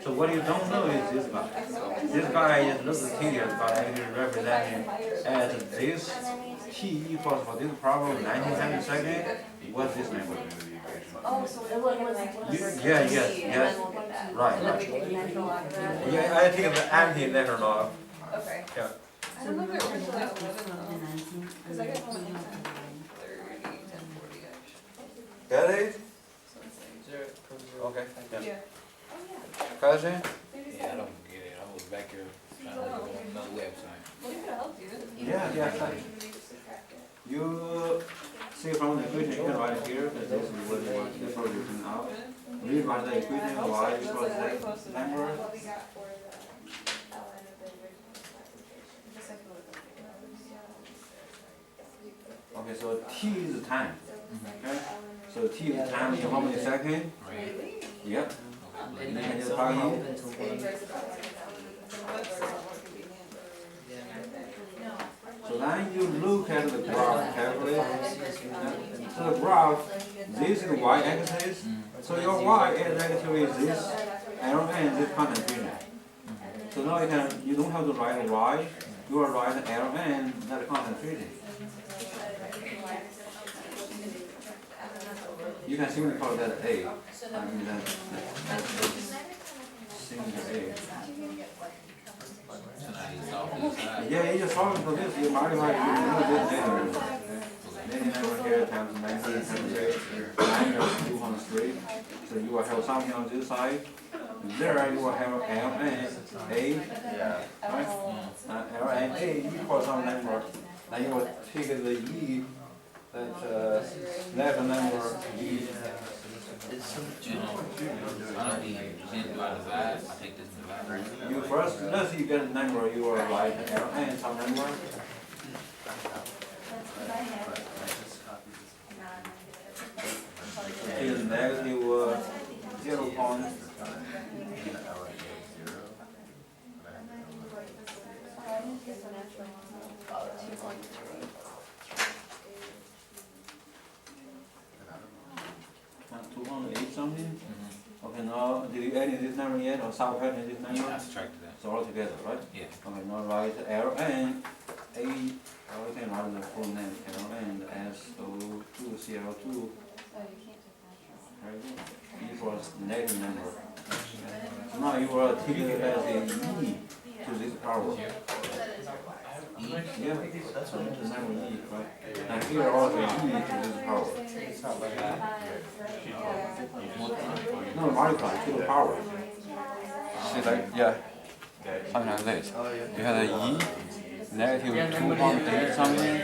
So what you don't know is this guy. This guy is not tedious, but actually representing as this t equals for this problem 1900 seconds. What's this number? Yes. Right. Yeah, I take the anti-letter log. Okay. Yeah. I remember it was like 11 because I got home at 10:30, 10:40 actually. Get it? So it's like, Okay. Yeah. yeah. Question? Yeah, I don't get it. I was back here trying to look on another website. Well, you could help you. Yeah. You see from the equation you can write it here, because this is what you want the solution out. Rewrite the equation y equals that number. Okay, so t is the time. Okay? So t is the time in how many seconds? Right. Yep. You can just plug in. So then you look at the graph carefully. So the graph, this is y-axis. So your y-axis actually is this arrow and this concentration. So now you don't have to write y, you will write arrow and that concentration. You can simply call that A. I mean that's simply A. So now you solve this side. Yeah, you just solve for this, you multiply this number. Any number here times 19 times 8, 203. So you will have something on this side. There you will have L and A. Right? L and A equals some number. Then you will take the E, that left number E. I don't need to do I divide. I take this divider. You first, let's say you get a number, you will write L and some number. Is negative 0 point. Something? Okay, now did you add in this number yet or subtract this number? Yeah, I subtracted that. So all together, right? Yeah. Okay, now write L N A, or we can write the full name L N SO2 CL2 equals negative number. So now you will take it as a E to this power. Yeah, that's what the number E, right? Now here also E to this power. No, multiply to the power. See that? Yeah. something like this. You have the E, negative 2.8 something.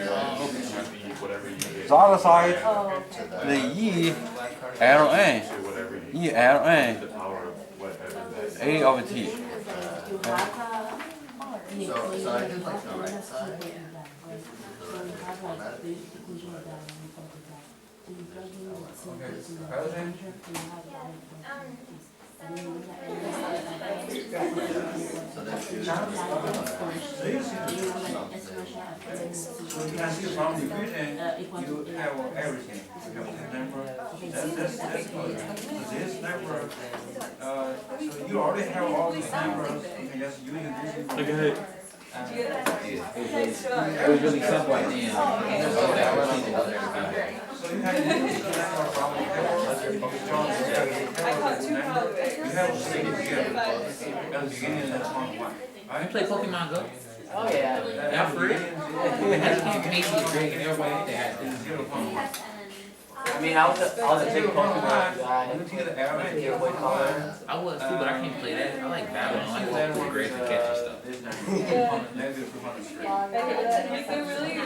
The other side, the E, ln, E ln, A of t. So I did like the right side. So that's good. So you can see from the equation, you have everything. You have this number, that's good. So this number, so you already have all these numbers, you can just use this information. It was really simple at the end. So you can use the number from the table. You have things here. At the beginning, that's 1. You Right? play Pokemon Go? Oh, yeah. Yeah, for real? That's Canadian drink and everybody they had It's 0.1. I mean, I was a big Pokemon guy. Let me take the arrow and Game Boy Color. I was too, but I can't play that. I like battle. I like walking through grades and catching stuff. Negative 200 straight. They're really, You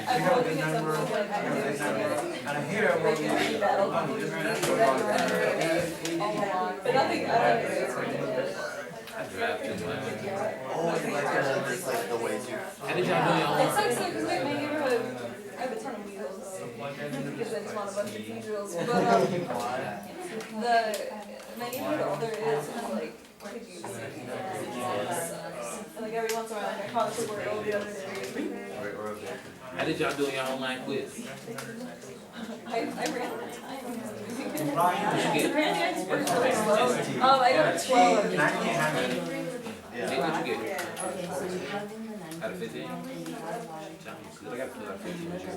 I'm have looking this at number, something you like have this number, and here what we this battle. But nothing, I don't know. I drive too much. Oh, you like like the ways you. How did y'all do your It sucks homework? though, because my neighborhood, I have a ton of wheels, because then it's not a bunch of cathedrals, but, my neighborhood, all there is like, cookies. And like every once in a while, like, I caught a squirrel the other day. How did y'all do your online quiz? I ran out of time. Ryan, Apparently I scored really slow. I got a 12. 1900. Hey, what'd you get? Out of 15? Sounds good. I got 12 out of 15 with you.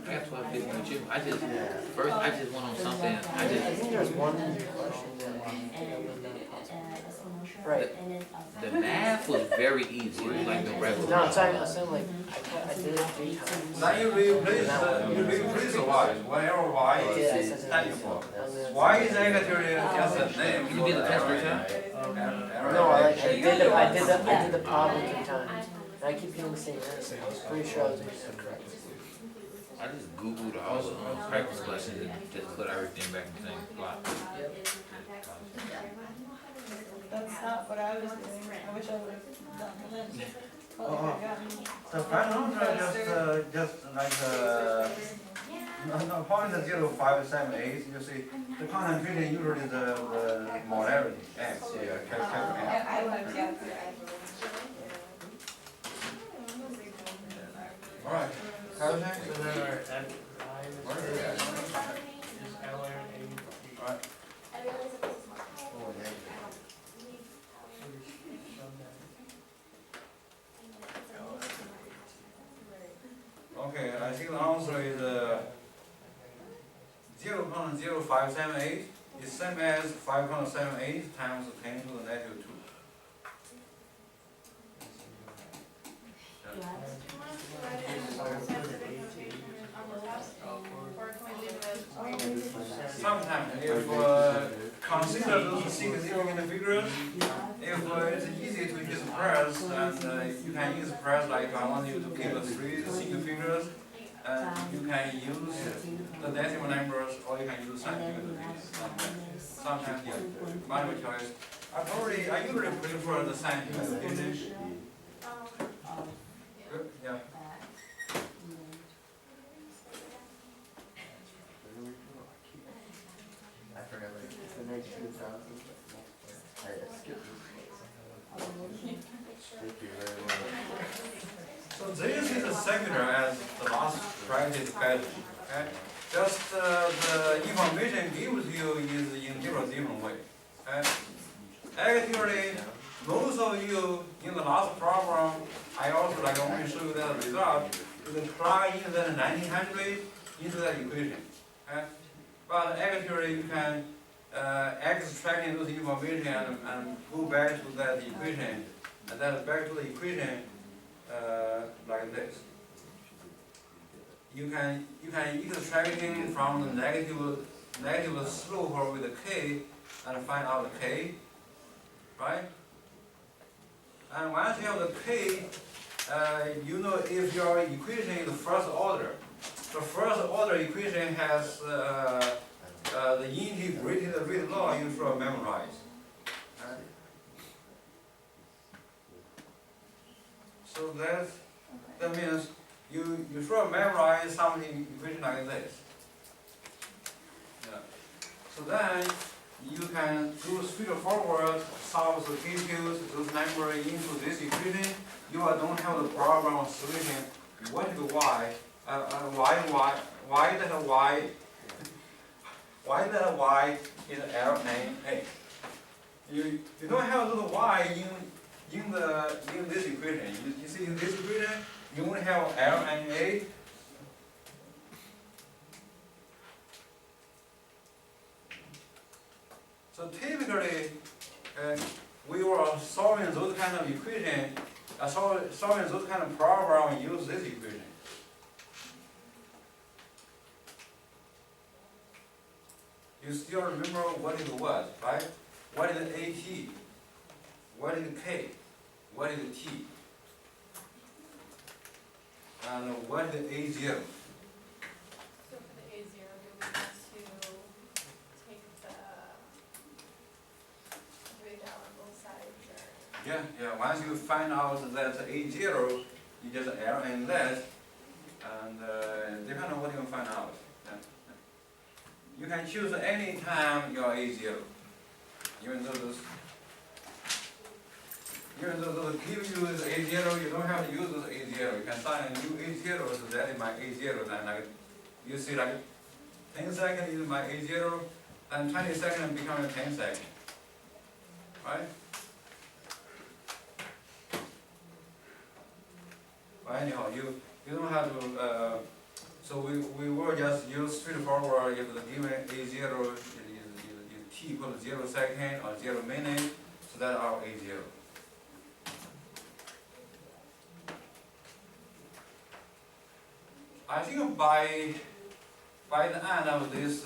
I got 12, 15 with you. I just went on something. I think there's one question right. The math was very easy. It was like the regular. No, I'm saying like I did it 3 times. Now you replace the y. Whenever y is tangible. Y is actually just a name. You did the test first time? No, I did the problem 3 times. And I keep getting the same answer. I was pretty sure I was doing it correct. I just Googled all the practice questions and just put everything back in the same spot. That's not what I was doing. I wish I would have done this. The 500 just like no, point 0.0578. You see, the concentration usually the molarity x. Capital X. I would, yeah. All right. Capital X. So then our F All right. is All right. Okay, I think the answer is 0.0578 is same as 5.78 times 10 to the negative 2. Sometimes if consider those significant figures, if it's easy to use press, and you can use press like I want you to give 3 single figures, and you can use the decimal numbers or you can use scientific figures. Sometimes, yeah, multiple choice. I usually prefer the scientific figures. Good, yeah. I forgot the next 2,000. I skipped. Thank you very much. So this is similar as the last practice pattern. Okay? Just the information given to you is in different way. Okay? Actually, most of you in the last problem, I also like only show you that result. You can plug in that 1900 into that equation. Okay? But actually, you can extract those information and go back to that equation, and then back to the equation like this. You can extracting from the negative slope with the k and find out the k, right? And once you have the K, you know if your equation is the first order. The first order equation has the integrated rate law you should memorize. Right? So that means you should memorize something equation like this. Yeah. So then you can do straightforward solve the details, those numbers into this equation. You don't have the problem of solution. What is y? Why that y? Why that y is LNA? You don't have the y in this equation. You see in this equation you only have LNA. So typically, we were solving those kind of equation, solving those kind of problem, use this equation. You still remember what it was, right? What is AT? What is K? What is T? And what is A0? So for the A0, do we want to take the rate out on both sides, or? Yeah. Once you find out that A0, you just ln that, and depending on what you find out. Yeah. You can choose any time your A0. Even though those give you this A0, you don't have to use this A0. You can sign a new A0, so that is my A0. Then like you see like 10 seconds is my A0, and 20 seconds becomes 10 seconds. Right? But anyhow, you don't have to. So we will just use straightforward. If the given A0 is t equals 0 second or 0 minute, so that's our A0. I think by the end of this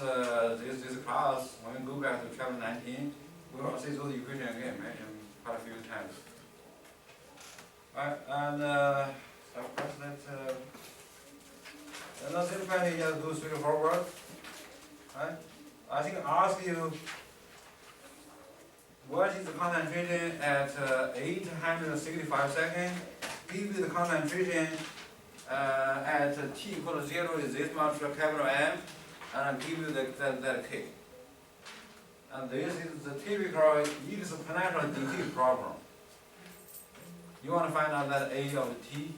class, when we go back to Chapter-13, we will see those equations again, mentioned quite a few times. Right, and so first let's simplify just do straightforward. Right? I think ask you what is the concentration at 865 seconds? Give you the concentration at t equals 0 is this much capital M, and give you that K. And this is the typical exponential decay problem. You want to find out that A of t,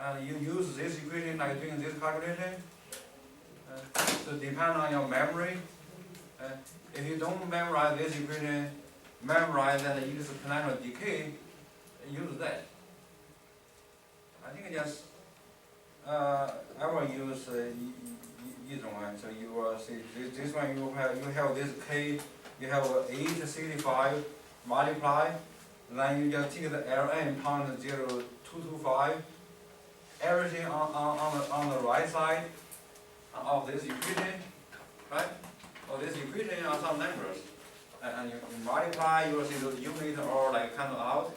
and you use this equation like doing this calculation. So depend on your memory. If you don't memorize this equation, memorize that exponential decay, use that. I think just I will use either one. So you will see this one. You have this K. You have 865 multiply. Then you just take the ln pound 0.225. Everything on the right side of this equation, right? Of this equation are some numbers, and you multiply. You will see those units are like cancel out.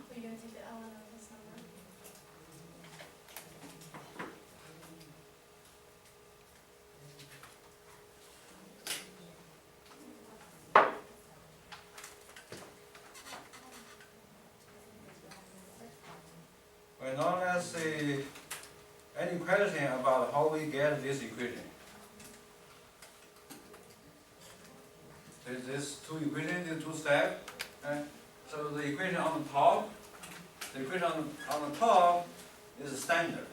Are you going to take the ln of this number? Well, now let's see any question about how we get this equation. There's this two equations, these two steps. Okay? So the equation on the top, is standard.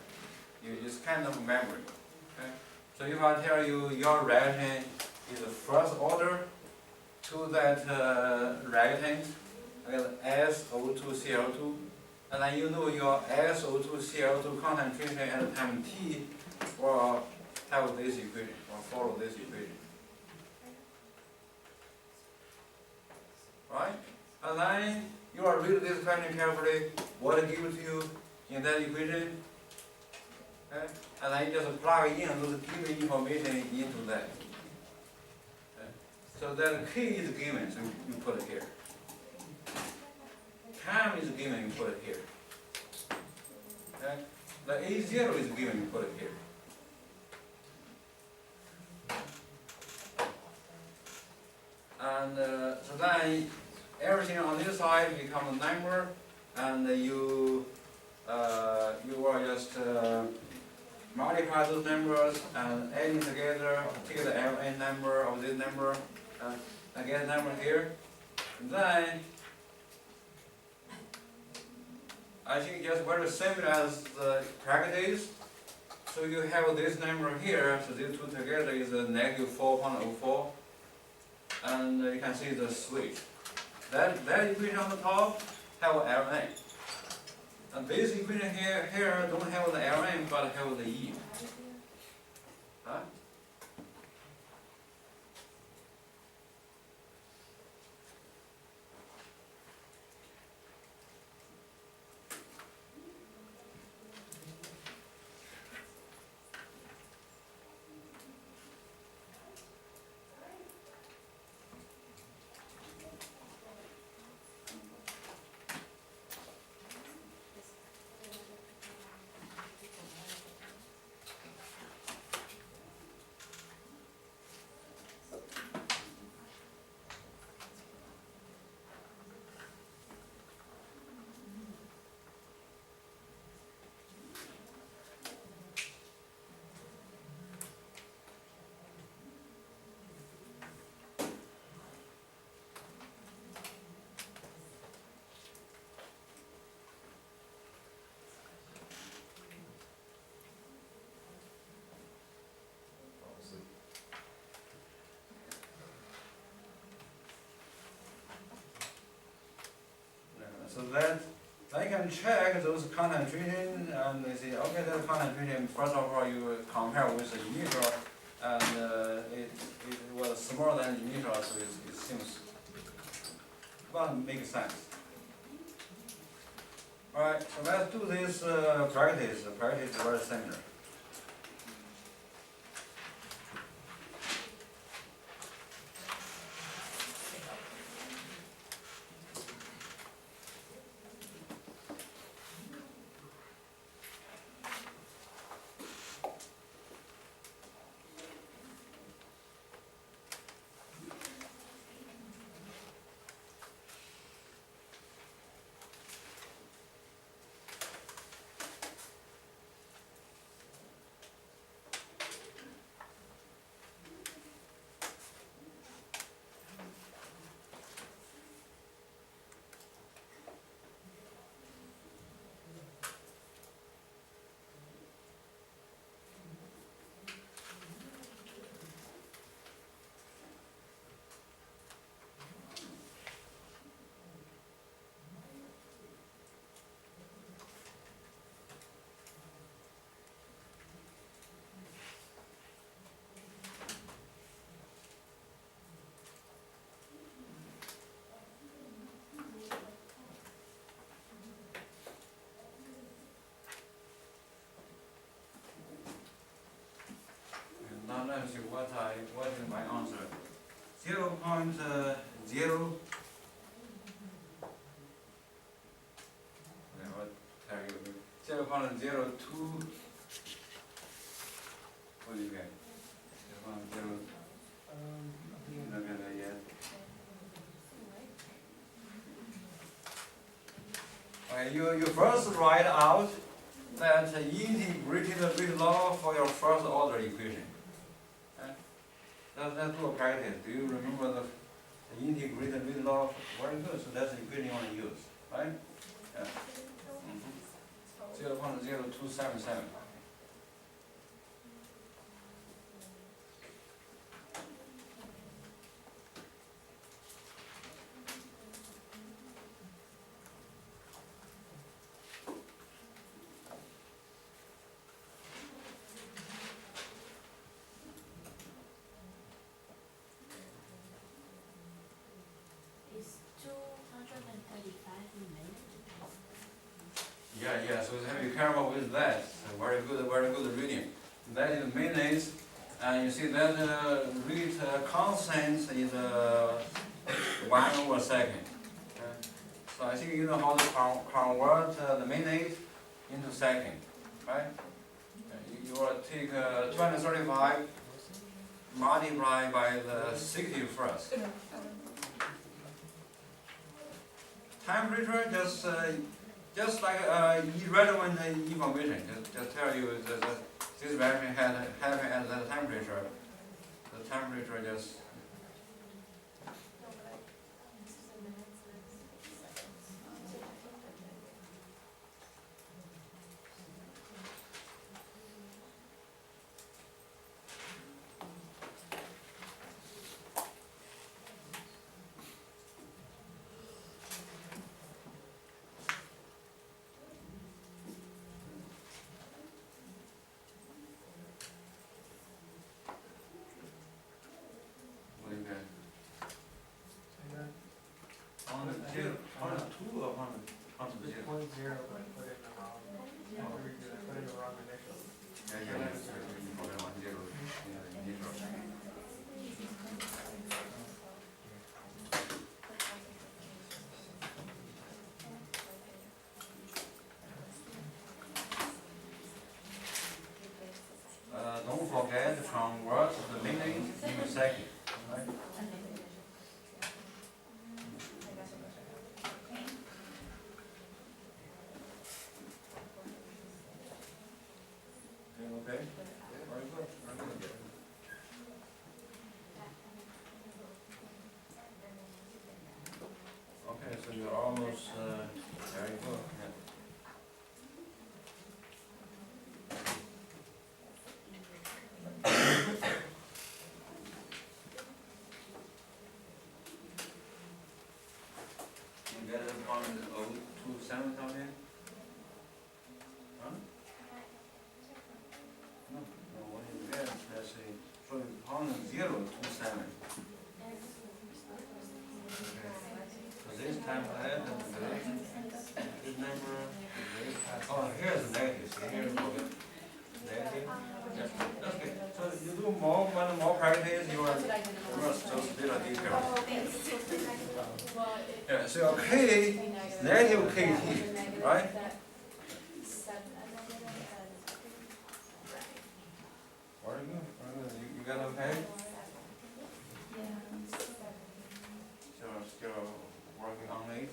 It's kind of memory. Okay? So if I tell you your reaction is the first order to that reactant, SO2 Cl2, and then you know your SO2, CO2 concentration at time t will have this equation, or follow this equation. Right? And then you are read this question carefully, what it gives you in that equation, okay? And then you just plug in those given information into that. Okay? So that K is given, so you put it here. Time is given, you put it here. Okay? The A0 is given, you put it here. And so then everything on this side becomes a number, and you will just multiply those numbers and adding together, take the Ln number of this number, and get a number here. And then I think just very similar as the practice. So you have this number here, so these two together is a negative 4.04. And you can see the switch. That equation on the top have Ln. And this equation here don't have the Ln but have the E. Huh? So that I can check those concentration and they say, okay, that concentration, first of all, you compare with the initial, and it was smaller than initial, so it seems, well, makes sense. Alright, so let's do this practice. The practice is very similar. Now let's see what is my answer. 0.0. What tell you? 0.02. What do you get? 0.0. Not get that yet. Okay, you first write out that integrated rate law for your first order equation. Let's do a practice. Do you remember the integrated rate law? Very good. So that's the equation you want to use, right? Yeah. 0.0277. Yeah, so you have to be careful with that. So very good reading. That is minutes, and you see that read constant is 1/2. So I think you know how to convert the minute into second, right? You will take 235 multiply by the 60 first. Temperature just like irrelevant information. Just tell you that this reaction happened at that temperature. The temperature just. Part-2 or part-2? It's 0, but I put it in the wrong. I put in the wrong initial. Don't forget to convert the minute into second. Right? Okay? Very good. Very good. Okay, so you're almost very good. Yeah. You get 1.027 something? Huh? No, what you get, let's see, so 0.027. So this time I add this number, oh, here's the negative, so here's negative. Yes, that's good. So you do more practice, you will just little details. Yeah, so K, negative KT, right? Very good, very good. You got okay? Still working on it?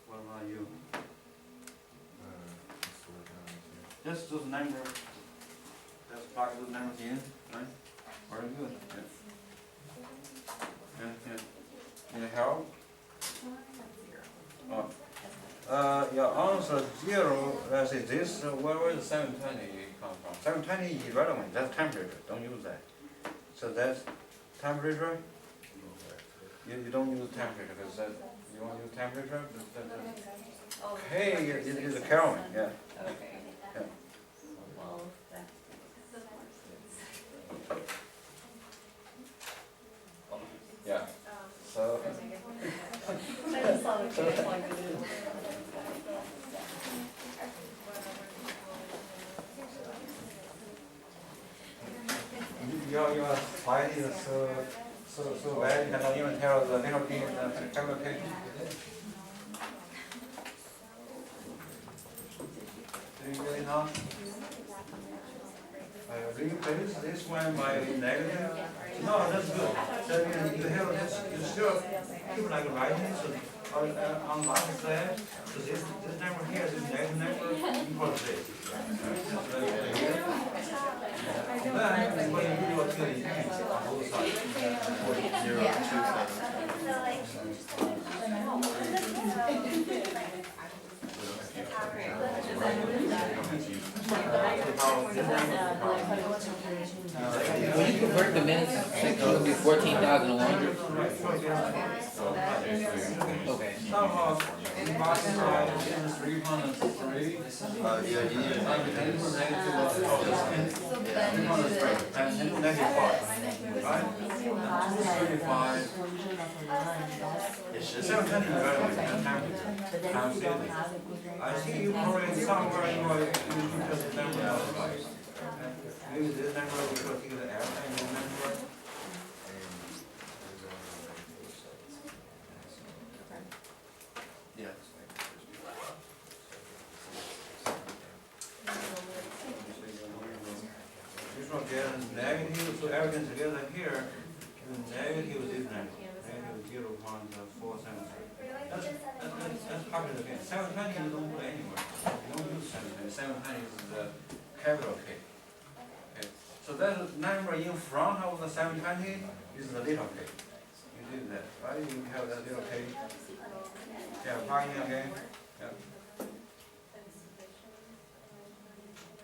What about you? Just those numbers. Just plug those numbers in, right? Very good. Yeah. Need help? Oh. Your answer 0, let's see, this, where the 720 come from? 720 is irrelevant, that's temperature, don't use that. So that's temperature? You don't use temperature, because that, you want to use temperature? K is a Kelvin, yeah. Okay. Yeah. Well, Yeah. So. I just saw the kid like it is. Your slide is so bad, you cannot even tell the little kid calculation. Do you really know? Replace this one by negative. No, that's good. So you have this, you still keep like writing, so on last slide, so this number here, this negative number equals this. Then when you do a good on both sides, 0.227. correct the minutes? It's gonna be 14,100. Okay. Somehow, in my side, in 303, Yeah, you need to and negative 5, right? 235. It's The just. 720 is very much times 80. I think you probably somewhere in your, you just number of right? Maybe this number we could take the L and this number. Yeah. This one get negative, so everything together here, negative is number, negative 0.473. That's popular again. 720 you don't put anywhere. You don't use 720. 720 is the capital K. Okay. So that number in front of the 720 is the little k. You did that, right? You have that little k. Yeah, plug in again. Yeah.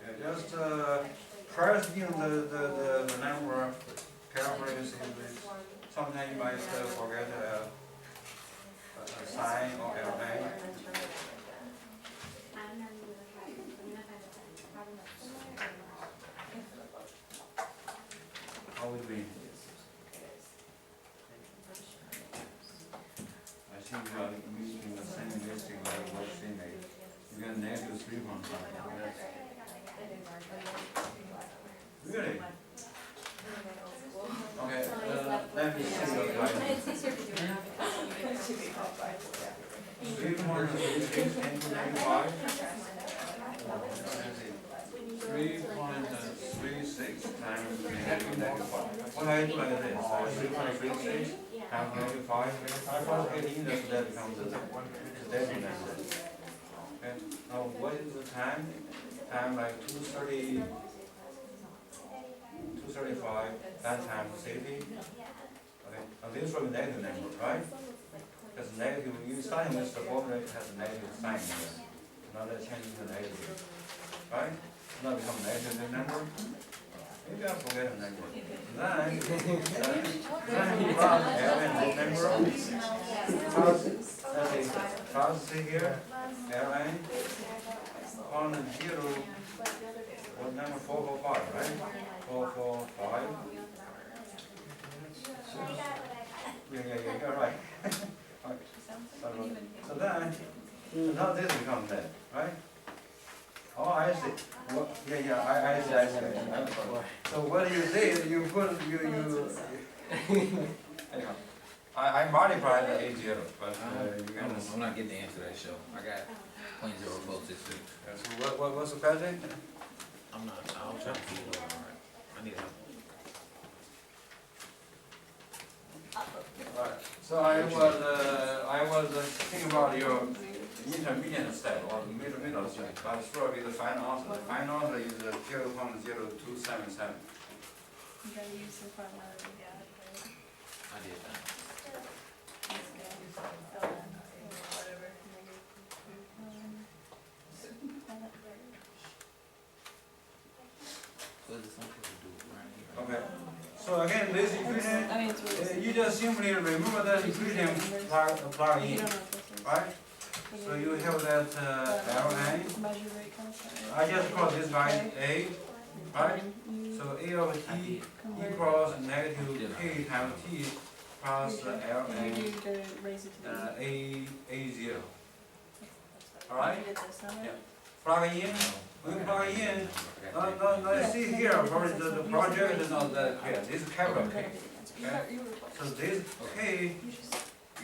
Yeah, just press in the number carefully. Sometimes you might forget a sign or LA. How we doing? I think we are using the same listing like what she made. You get negative 3.5. Really? Okay, let me see your guidance. It's easier to do it. 3.36 into -5. 3.36 times -5. What I do like this, 3.36 times -5. I first get in that becomes the decimal number. Okay, now what is the time? Time like 2:30, 2:35, that times 60. Okay, now this will be negative number, right? Because negative, you starting with the formula, it has a negative sign here. Now let's change it to negative, right? Now become negative number. Maybe I forget a number. Then you run L and this number. Let's see here, L n on 0. What number? 445, right? 445. Yeah, you're right. So then, now this becomes that, right? Oh, I see. What, yeah, I see. So what you did, you put, anyhow, I multiplied the A0, but you can. I'm not getting the answer to that show. I got 0.0466. So what's the question? I'm trying to figure it out. Alright. I need help. Alright, so I was thinking about your intermediate step or the middle step, but it's probably the final answer. The final answer is 0.0277. You gotta use the formula we got, right? I did that. Whatever. What is it something to do right here? Okay. So again, this equation, I mean, it's really. you just simply remember that equation, plug You in, don't know what this is. right? So you have that Ln. Measure rate constant. I just call this guy A, right? So A of t equals negative k times t plus You Ln do to raise it to the. A0. Alright? You did this, huh? Yeah. Plug in. We plug in. No, see here, probably the project is not that clear. This is capital K. Okay? So this K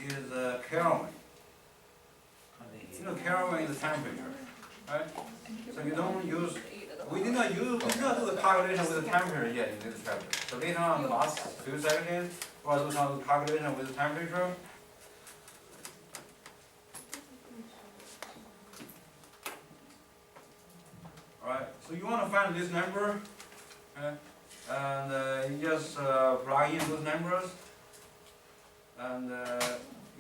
is Kelvin. You know, Kelvin is the temperature, right? So you don't use, we did not do the calculation with the temperature yet in this chapter. So later on, the last few seconds, we'll do some calculation with the temperature. Alright, so you want to find this number, okay? And you just plug in those numbers. And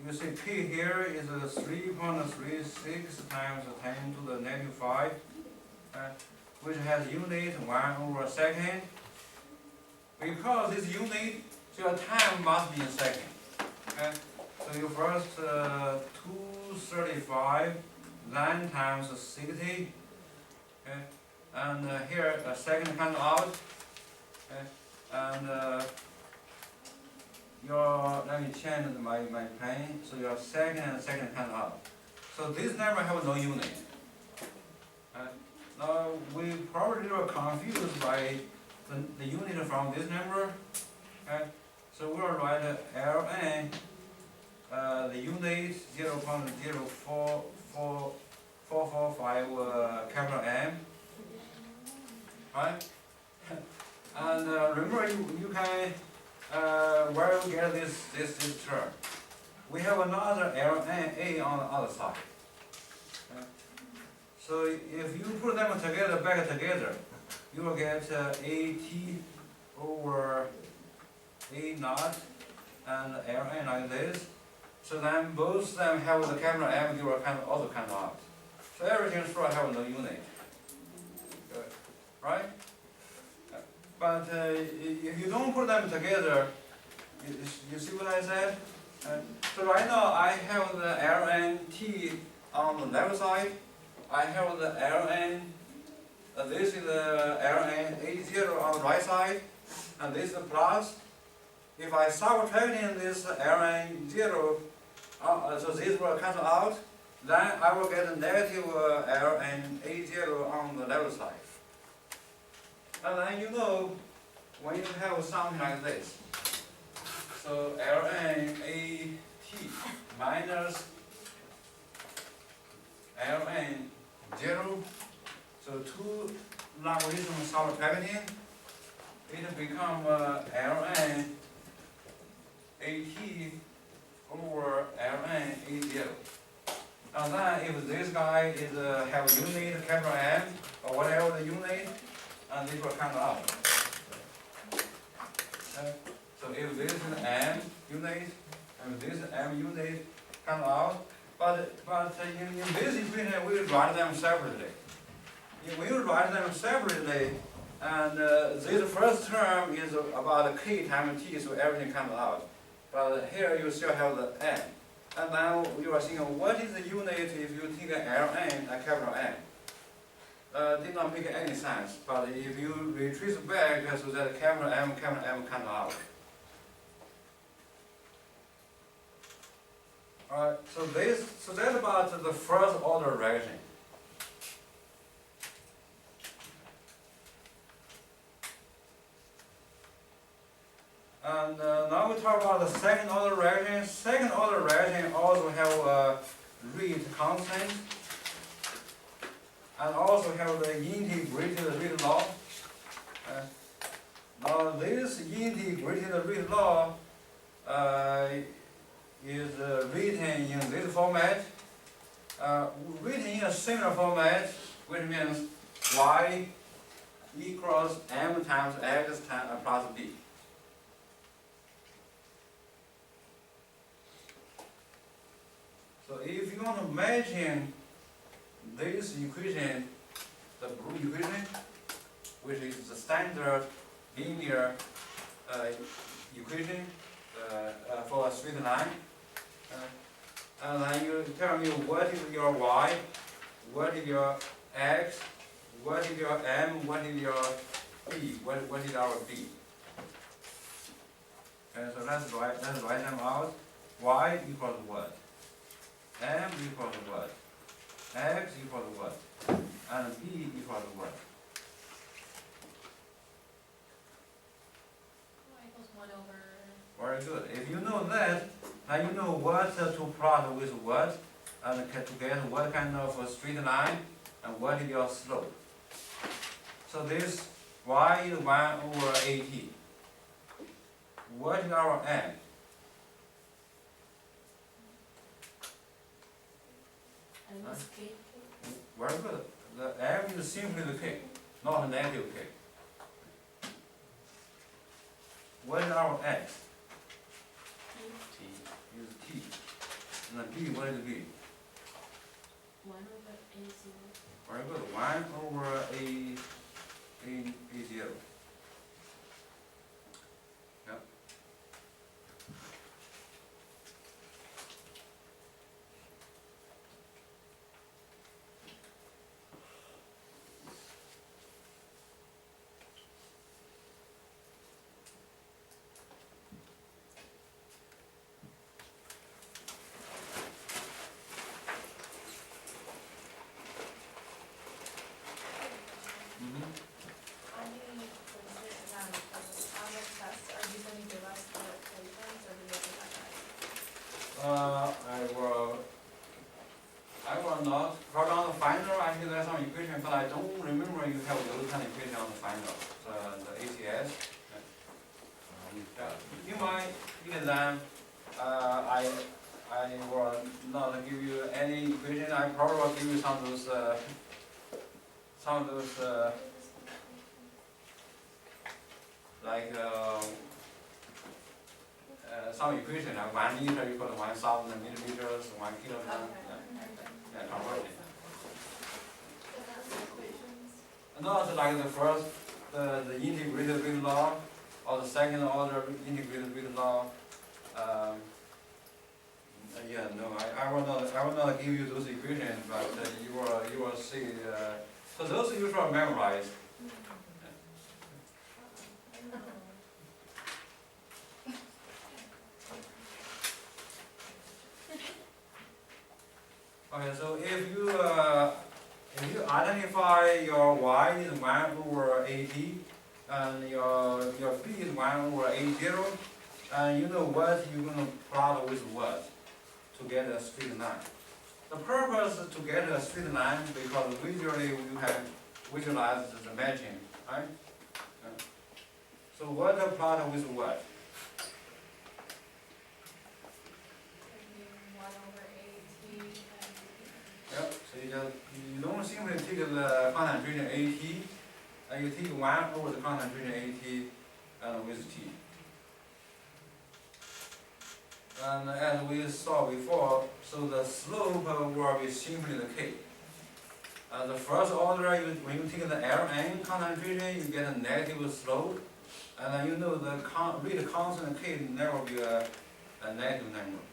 you see P here is 3.36 times 10 to the -5, which has unit 1/2. Because this unit, so your time must be in second. Okay? So you first 235, 9 times 60. Okay? And here a second comes out. Okay? And let me change my plane. So your second and second comes out. So this number have no unit. Now we probably were confused by the unit from this number. Okay? So we'll write Ln, the unit 0.04445 capital M. Right? And remember you can where we get this term. We have another Ln A on the other side. Okay? So if you put them together, back together, you will get AT over A naught and Ln like this. So then both of them have the capital M, you will also count out. So everything should have no unit. Good. Right? But if you don't put them together, you see what I said? So right now I have the Ln T on the left side. I have the Ln, this is the Ln A0 on the right side, and this is plus. If I subtract in this Ln 0, so this will cancel out, then I will get a negative Ln A0 on the left side. And then you know, when you have something like this, so Ln AT minus Ln 0, so 2 logarithm subtracting, it become Ln AT over Ln A0. And then if this guy is have unit capital M or whatever the unit, and this will come out. Okay? So if this is M unit and this M unit come out, but in this equation we write them separately. If we write them separately, and this first term is about k times t, so everything comes out. But here you still have the n. And now you are thinking, what is the unit if you take an Ln, a capital N? Did not make any sense. But if you retrace back, so that capital M comes out. Alright, so that's about the first order reaction. And now we talk about the second order reaction. Second order reaction also have a rate constant and also have the integrated rate law. Now this integrated rate law is written in this format, written in a similar format, which means y equals m times x plus b. So if you want to imagine this equation, the blue equation, which is the standard linear equation for a straight line, and then you tell me what is your y, what is your x, what is your m, what is your b, what is our b. Okay, so let's write them out. Y equals what? M equals what? X equals what? And b equals what? Y equals 1 over. Very good. If you know that, now you know what to plot with what, and to get what kind of a straight line, and what is your slope. So this y is 1 over at. What is our m? Very good. The m is simply the k, not a negative k. What is our x? T. Is t. And the b, what is b? 1 over A0. Very good. 1 over a0. find out the ACS. In my exam, I will not give you any equation. I probably will give you some of those like some equation like 1 liter equal to 1,000 milliliters, 1 kilogram. Conversion. Not like the first, the integrated rate law, or the second order integrated rate law. Yeah, no, I will not give you those equations, but you will see. So those you should memorize. Okay, so if you identify your y is 1 over at, and your b is 1 over a0, and you know what you're going to plot with what to get a straight line. The purpose to get a straight line because visually you can visualize the matching, right? So what to plot with what? Yep. So you don't simply take the concentration at, and you take 1 over the concentration at with t. And as we saw before, so the slope will be simply the k. The first order, when you take the Ln concentration, you get a negative slope, and then you know the rate constant k never be a negative number.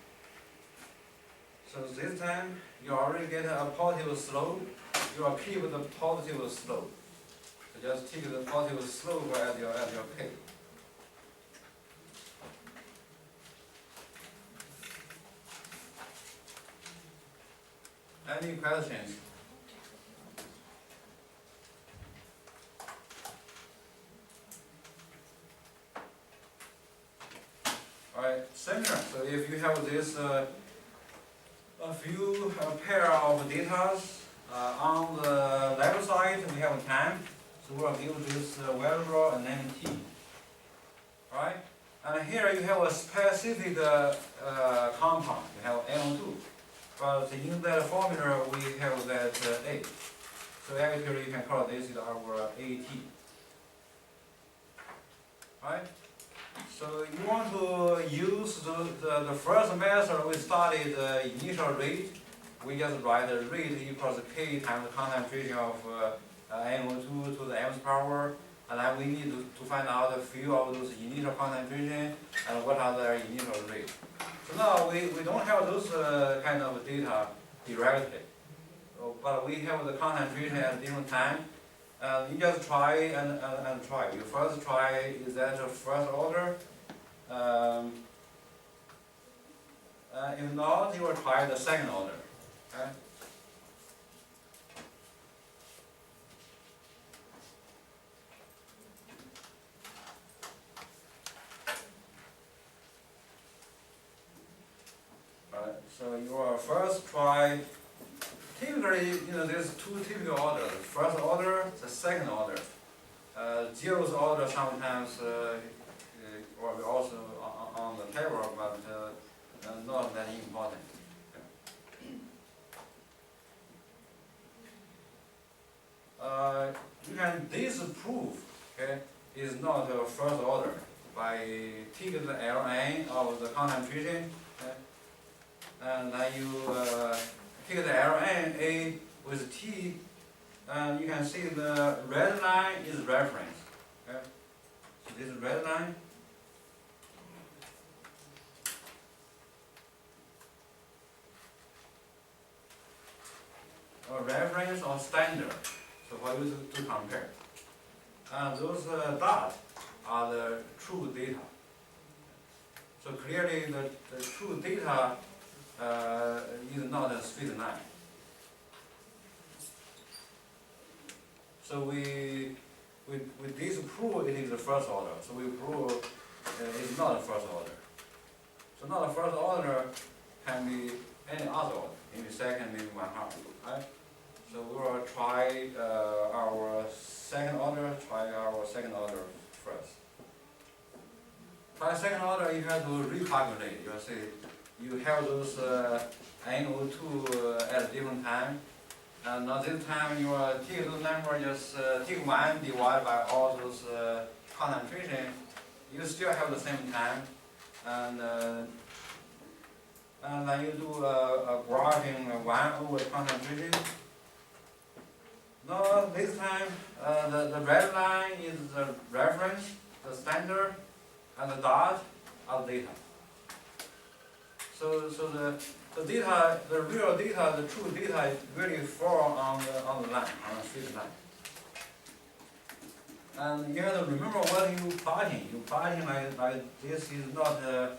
So this time, you already get a positive slope, you will keep the positive slope. So just take the positive slope as your k. Any questions? Alright, similar. So if you have this a few pair of data on the left side, we have time. So we'll give this variable a name t. Alright? And here you have a specific compound. You have NO2. But in that formula, we have that A. So actually, you can call this our AT. Right? So you want to use the first method, we studied the initial rate. We just write the rate equals K times the concentration of NO2 to the mth power. And then we need to find out a few of those initial concentration and what are their initial rate. So now we don't have those kind of data directly, but we have the concentration at different time. You just try and try. You first try is that the first order. If not, you will try the second order. Okay? So you will first try, typically, there's two typical orders. First order, the second order. Zeroth order sometimes will be also on the table, but not that important. You can disprove, okay, is not a first order by taking the Ln of the concentration. Okay? And then you take the Ln A with T, and you can see the red line is reference. Okay? So this red line. Or reference or standard. So for you to compare. And those dots are the true data. So clearly the true data is not a straight line. So we disprove it is the first order. So we prove it's not a first order. So not a first order can be any other order, maybe second, maybe 1/2, right? So we will try our second order first. Try second order, you have to recalculate. You see, you have those NO2 at a different time. And now this time you take those numbers, just take 1 divided by all those concentration. You still have the same time. And then you do a graphing 1 over concentration. Now this time the red line is the reference, the standard, and the dot are the data. So the data, the real data, the true data really fall on the line, on the straight line. And you have to remember what you plotting. You plotting like this is not an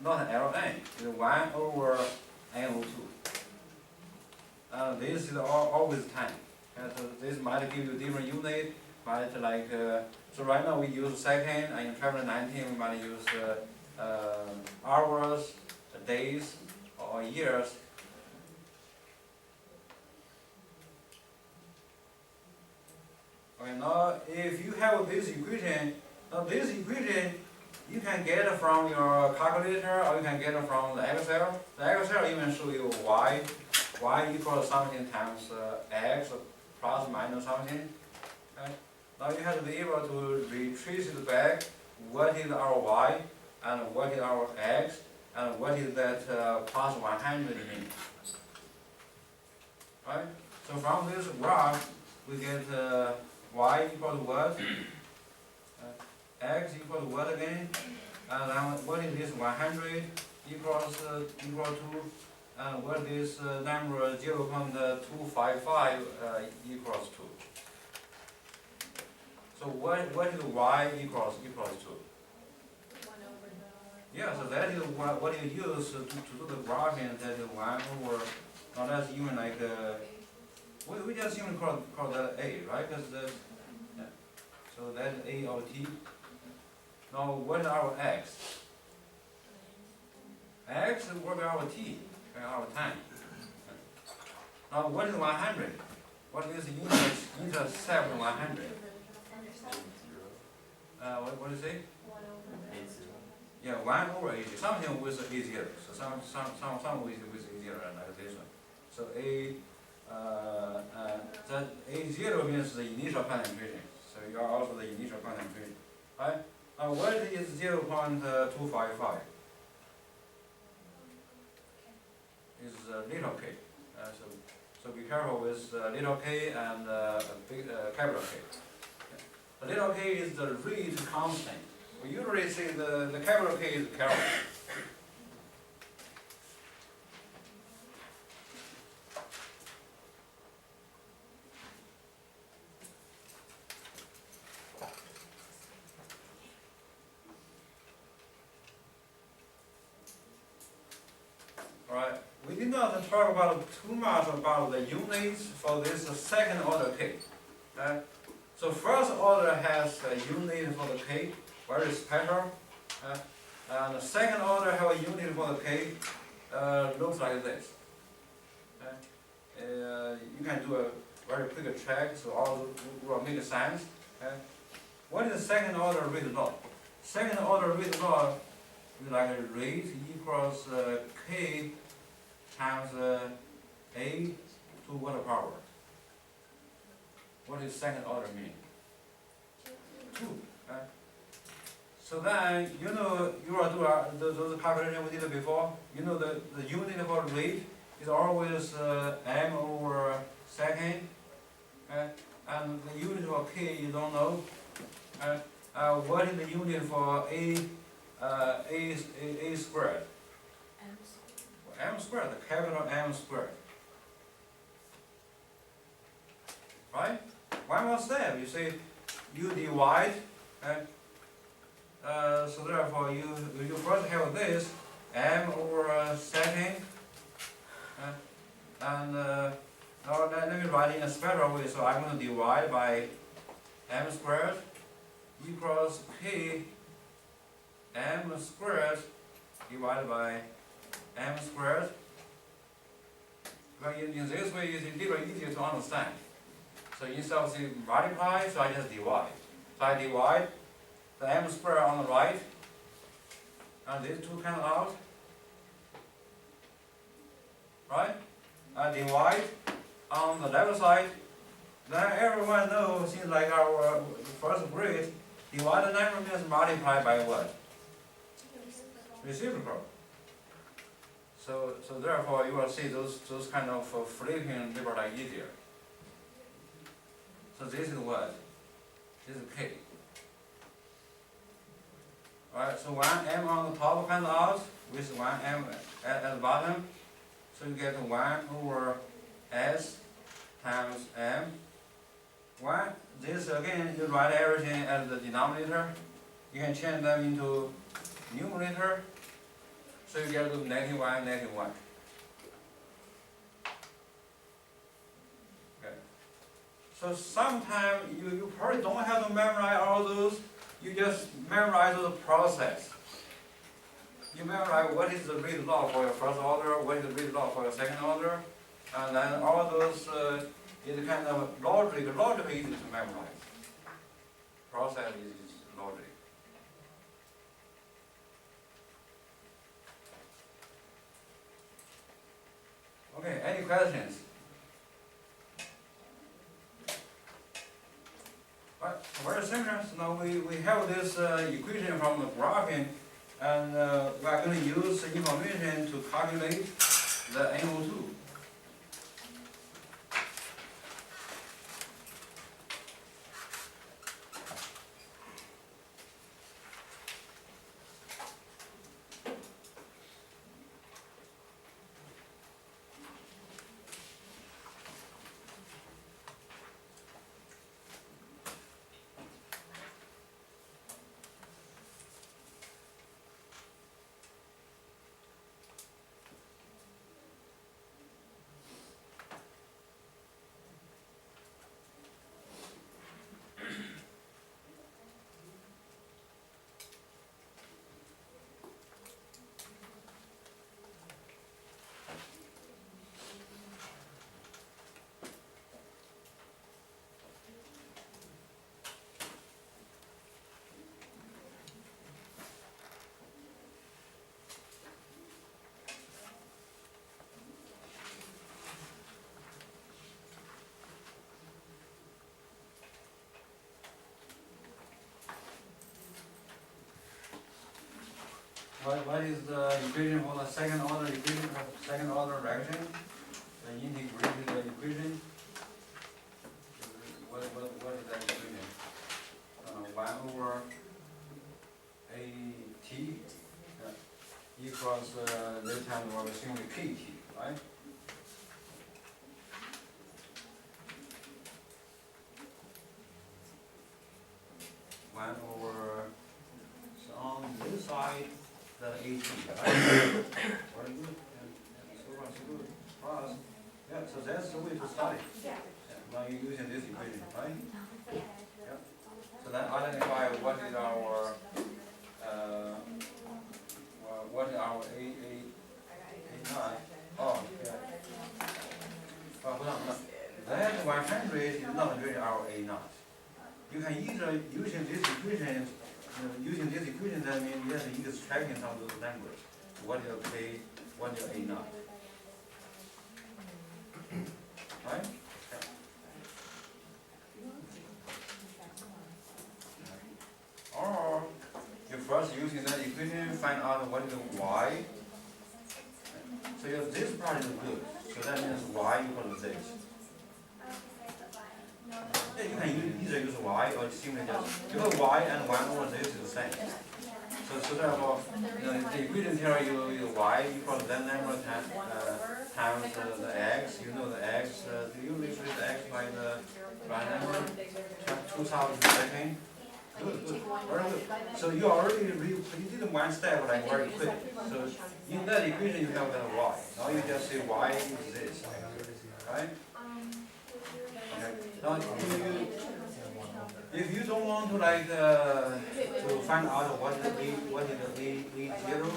Ln, it's 1 over NO2. This is always time. So this might give you different unit, might like, so right now we use second, and in Chapter-13 we might use hours, days, or years. Okay, now if you have this equation, you can get it from your calculator or you can get it from the Excel. The Excel even show you y equals something times x plus minus something. Okay? Now you have to be able to retrace it back. What is our y and what is our x and what is that plus 100 mean? Right? So from this graph we get y equal to what? X equal to what again? And then what is this 100 equal to, and what is number 0.255 equals to? So what is y equals to? 1 over the. Yeah, so that is what you use to do the graphing. That is 1 over. Now that's even like we just even call that a, right? Because yeah. So that's a of t. Now what is our x? X is what our t, our time. Now what is 100? What is intercept 100? What do you say? 1 over. Yeah, 1 over 80. Something with a0. So some with a0 like this one. So that a0 means the initial concentration. So you are also the initial concentration, right? What is 0.255? Is little k. So be careful with little k and big capital K. The little k is the rate constant. We usually say the capital K is careful. Alright, we did not talk about too much about the units for this second order K. So first order has a unit for the K, very special. And the second order have a unit for the K, looks like this. You can do a very quick check, so all will make sense. What is the second order rate law? Second order rate law is like a rate equals K times A to what power? What does second order mean? 2. So then, you know, you will do those calculations we did before. You know the unit for rate is always m over second. And the unit for k you don't know. What is the unit for a squared? M squared, the capital M squared. Right? One more step, you say you divide, so therefore you first have this m over second, and now let me write in a special way. So I'm going to divide by m squared equals k m squared divided by m squared But in this way, it's a little easier to understand. So instead of saying multiply, so I just divide. So I divide the m squared on the right, and these two cancel out. Right? I divide on the left side. Then everyone knows, seems like our first grade, divide the number means multiply by what? Reciprocal. So therefore you will see those kind of flipping they were like easier. So this is what? This is k. Alright, so 1m on the top cancel out with 1m at the bottom. So you get 1 over s times m. 1, this again, you write everything as the denominator. You can change them into numerator. So you get -1, -1. Okay. So sometimes you probably don't have to memorize all those. You just memorize the process. You memorize what is the real law for your first order, what is the real law for your second order, and then all those is kind of logic easy to memorize. Process is logic. Okay, any questions? Right, very similar. So now we have this equation from the graphing, and we are going to use the information to calculate the NO2. What is the equation for the second order equation, second order reaction? The integrated equation? What is that equation? 1 over AT equals this time we're assuming KT, right? One over, so on this side, the AT, right? Very good. And so far so good. Plus, yeah, so that's the way to study. Yeah. Now you're using this equation, right? Yeah. So then identify what is our A9. Oh, yeah. Hold on. That 100 is not really our A0. You can either using this equation. Using this equation, that means you have to extract some of those numbers. What is K, what is A0. Right? Or you first using that equation, find out what is Y. So if this part is good, so that means Y equals this. Yeah, you can either use Y or simply just, because Y and 1 over this is the same. So therefore, the equation here is Y equals that number times the X. You know the X, do you replace the X by the number 2000 seconds? Good, very good. So you already you did one step like very quick. So in that equation you have that Y. Now you just say Y is this, right? Okay. Now If you don't want to like, to find out what is A zero,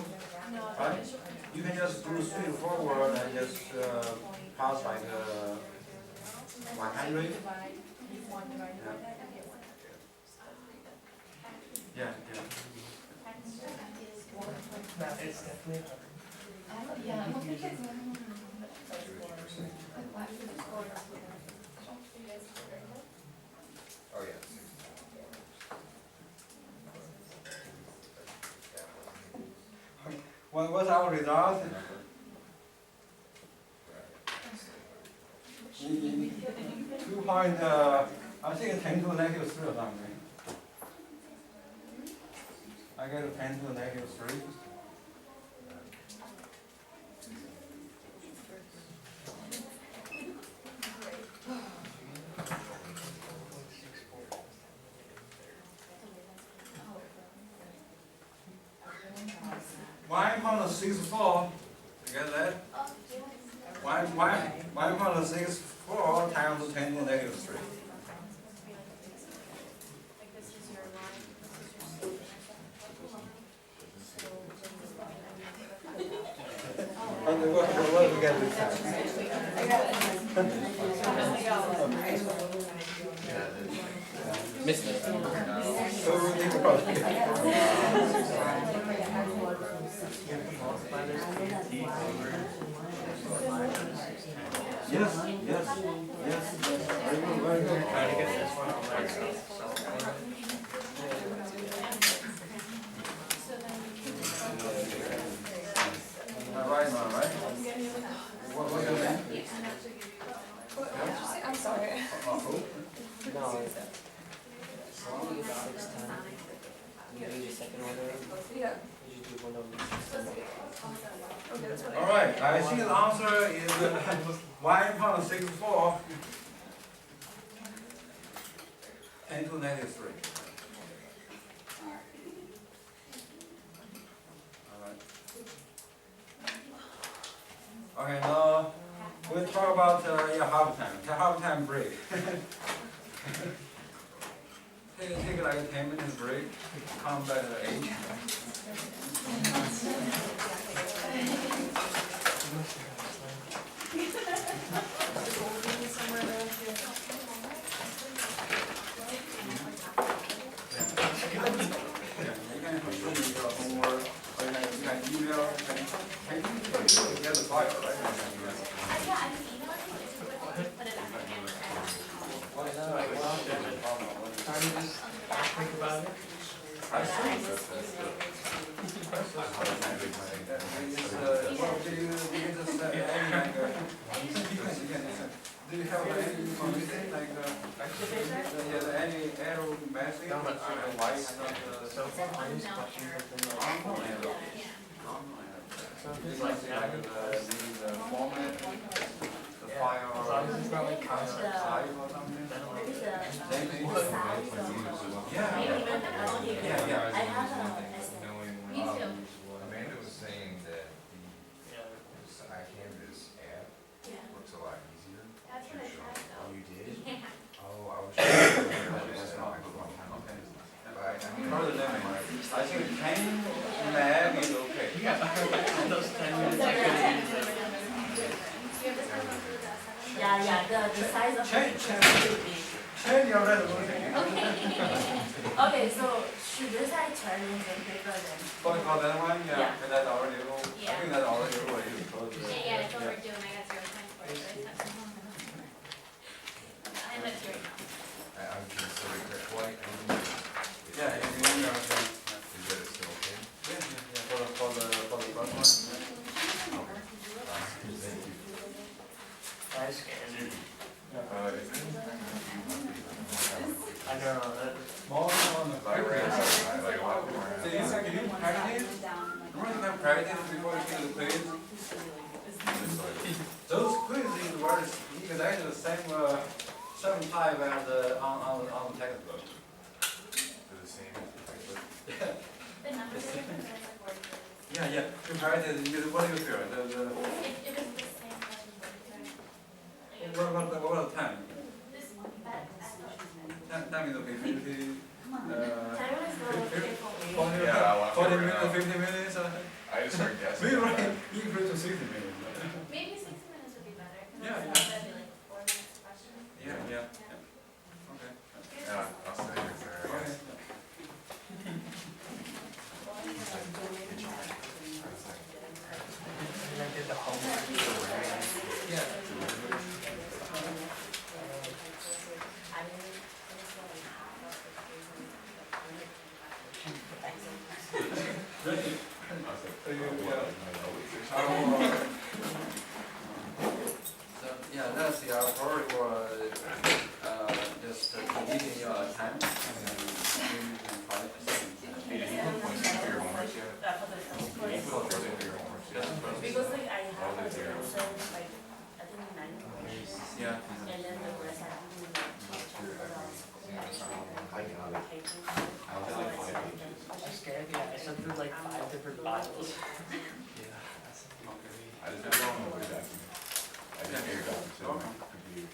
No, right? the initial. You can just do straightforward and just, pass like, 100. Yeah, yeah. No, it's definitely hard. Oh, yeah. What's our result? Two point, I think 10 to the negative 3 or something. I get 10 to the negative 3. $1.64, you get that? 1.64 times 10 to the negative 3. Like this is your line, this is your What do we get this time? I got it. Missed it. So we think about it. Yes, yes, yes. Very good, very good. Trying to get this one on there. Right now, right? What's your name? What did you say? I'm sorry. No. So you get 6 times. You do the second order. Yeah. You just do 1 over 6. Okay, that's what I. All right, I think the answer is 1.64. 10 to the negative 3. All right. Okay, now we'll talk about half time. Half time break. Take like a 10 minutes break. Come back at 8. You can complete your homework, or you can email, can you get the file, right? Yeah, I can email it to you, just put it back in. Time to just think about it. I think that's good. Do you have any information like any arrow message like why it's not So far, all these questions have been so if it's like that, the format, the file, as long as it's not like constant. size or something? Then I'll Yeah. Me too. Amanda was saying that yeah. the iCanvas app works a lot easier. That's what I tried Oh, though. you did? Yeah. Oh, I was sure. That's not a long time. Okay. But I mean, Further than I think 10 meg is okay. Yeah, those 10 minutes I could have used it. The size of Change, the change. should be. Change your resolution. Okay, so should this I turn into bigger than? For that one, Yeah. yeah, that's already low. I Yeah. think that's already low. Because, Yeah, it's overdue and I got 0 time for it, so I sent it. I'm at 0 now. I was considering that quite. Yeah, if you want to, Is that still okay? yeah, for the first one. Thank you. I scanned it. Is it? I know, that, More on the Like, I like a lot more. So can you practice? Remember you can practice before you take the quiz? Those quizzes were exactly the same type as on the textbook. They're the same. The numbers are different, but it's like word quiz. Yeah, you practice, what do you feel? It was the same as the word quiz. What about the time? This one, that, Time is okay, 50 Time is not okay for me. 40, Yeah, I'll have to 40 figure it minutes, out. 50 minutes. I just started guessing. We on right, that. increase to 60 minutes. Maybe 60 minutes would be better, Yeah, because yeah. that'd be like 4 minutes question. Yeah. Okay. Yeah, I'll stay there, I guess. And I did the homework. So, yeah, that's the story was just deleting your time. You can find it. Hey, did you put points in for your homework yet? Did you put points in for your homework yet? Because like I have a solution, like I think 9 questions. Yeah. And then the rest I have to I'll get like 5 pages. I'm scared, yeah, I sent through like 5 different files. I just have it on the Word document. I just aired out to my computer.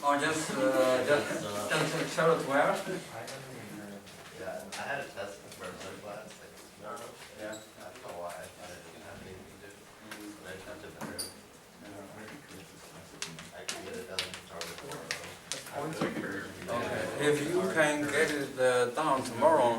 Or just chapter 12. Yeah, I had a test for a third class, like, Yeah. I don't know why, I didn't have anything to do. But I attempted better, I could get it done, start with 4. Okay. If you can get it done tomorrow,